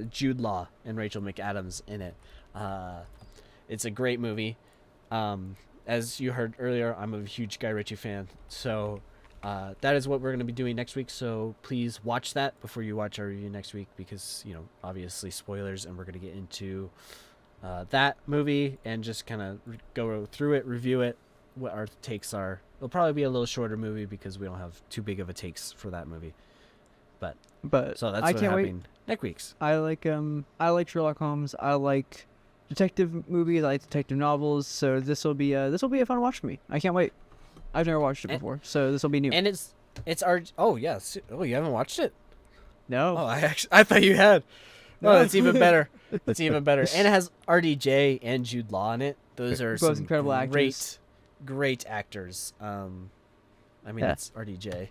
Jude Law and Rachel McAdams in it. It's a great movie. As you heard earlier, I'm a huge Guy Ritchie fan, so that is what we're going to be doing next week. So please watch that before you watch our review next week, because obviously spoilers, and we're going to get into that movie and just kind of go through it, review it, what our takes are. It'll probably be a little shorter movie because we don't have too big of a takes for that movie. But so that's what's happening next week's. I like Sherlock Holmes. I like detective movies. I like detective novels. So this will be a fun watch for me. I can't wait. I've never watched it before, so this will be new. And it's our you haven't watched it? No. Oh, I thought you had. No, that's even better. That's even better. And it has RDJ and Jude Law in it. Those are both some incredible actors. Great actors. That's RDJ.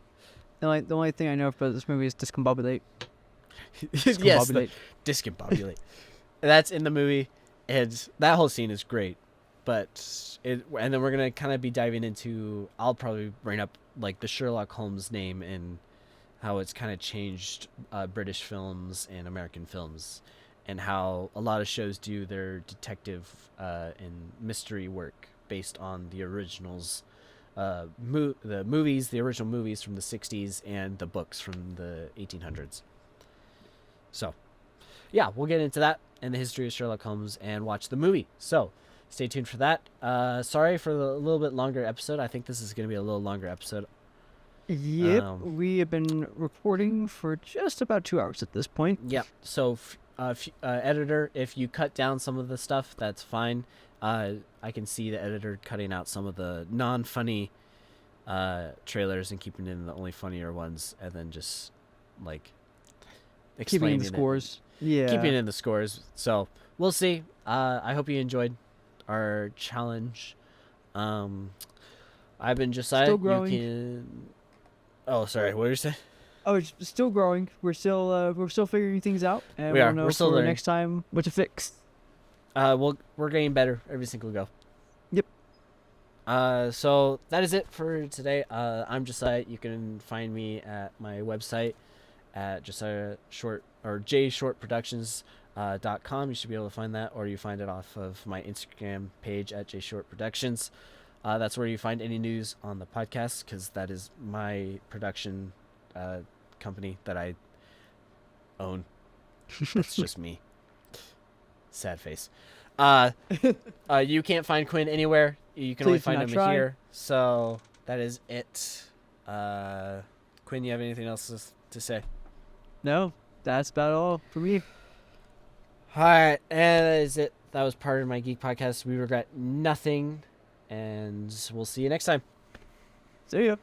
The only thing I know about this movie is discombobulate. Yes, discombobulate. That's in the movie, and that whole scene is great. And then we're gonna kind of be diving into. I'll probably bring up like the Sherlock Holmes name and how it's kind of changed British films and American films, and how a lot of shows do their detective and mystery work based on the originals, the original movies from the 60s and the books from the 1800s. So, yeah, we'll get into that and the history of Sherlock Holmes and watch the movie. So, stay tuned for that. Sorry for the little bit longer episode. I think this is going to be a little longer episode. Yep, we have been recording for just about 2 hours at this point. Yep. So, editor, if you cut down some of the stuff, that's fine. I can see the editor cutting out some of the non-funny trailers and keeping in the only funnier ones, and then just like keeping in the scores. Yeah, keeping in the scores. So we'll see. I hope you enjoyed our challenge. I've been Josiah. Still growing. You can. Oh, sorry. What did you say? Oh, it's still growing. We're still figuring things out, and we'll know we're still for learning. Next time what to fix. We're getting better every single go. Yep. So that is it for today. I'm Josiah. You can find me at my website at jshortproductions.com. You should be able to find that, or you find it off of my Instagram page at jshortproductions. That's where you find any news on the podcast, because that is my production company that I own. That's just me. Sad face. You can't find Quinn anywhere. You can only find him here. So that is it. Quinn, you have anything else to say? No, that's about all for me. All right, and that is it. That was part of my Geek podcast. We regret nothing, and we'll see you next time. See ya.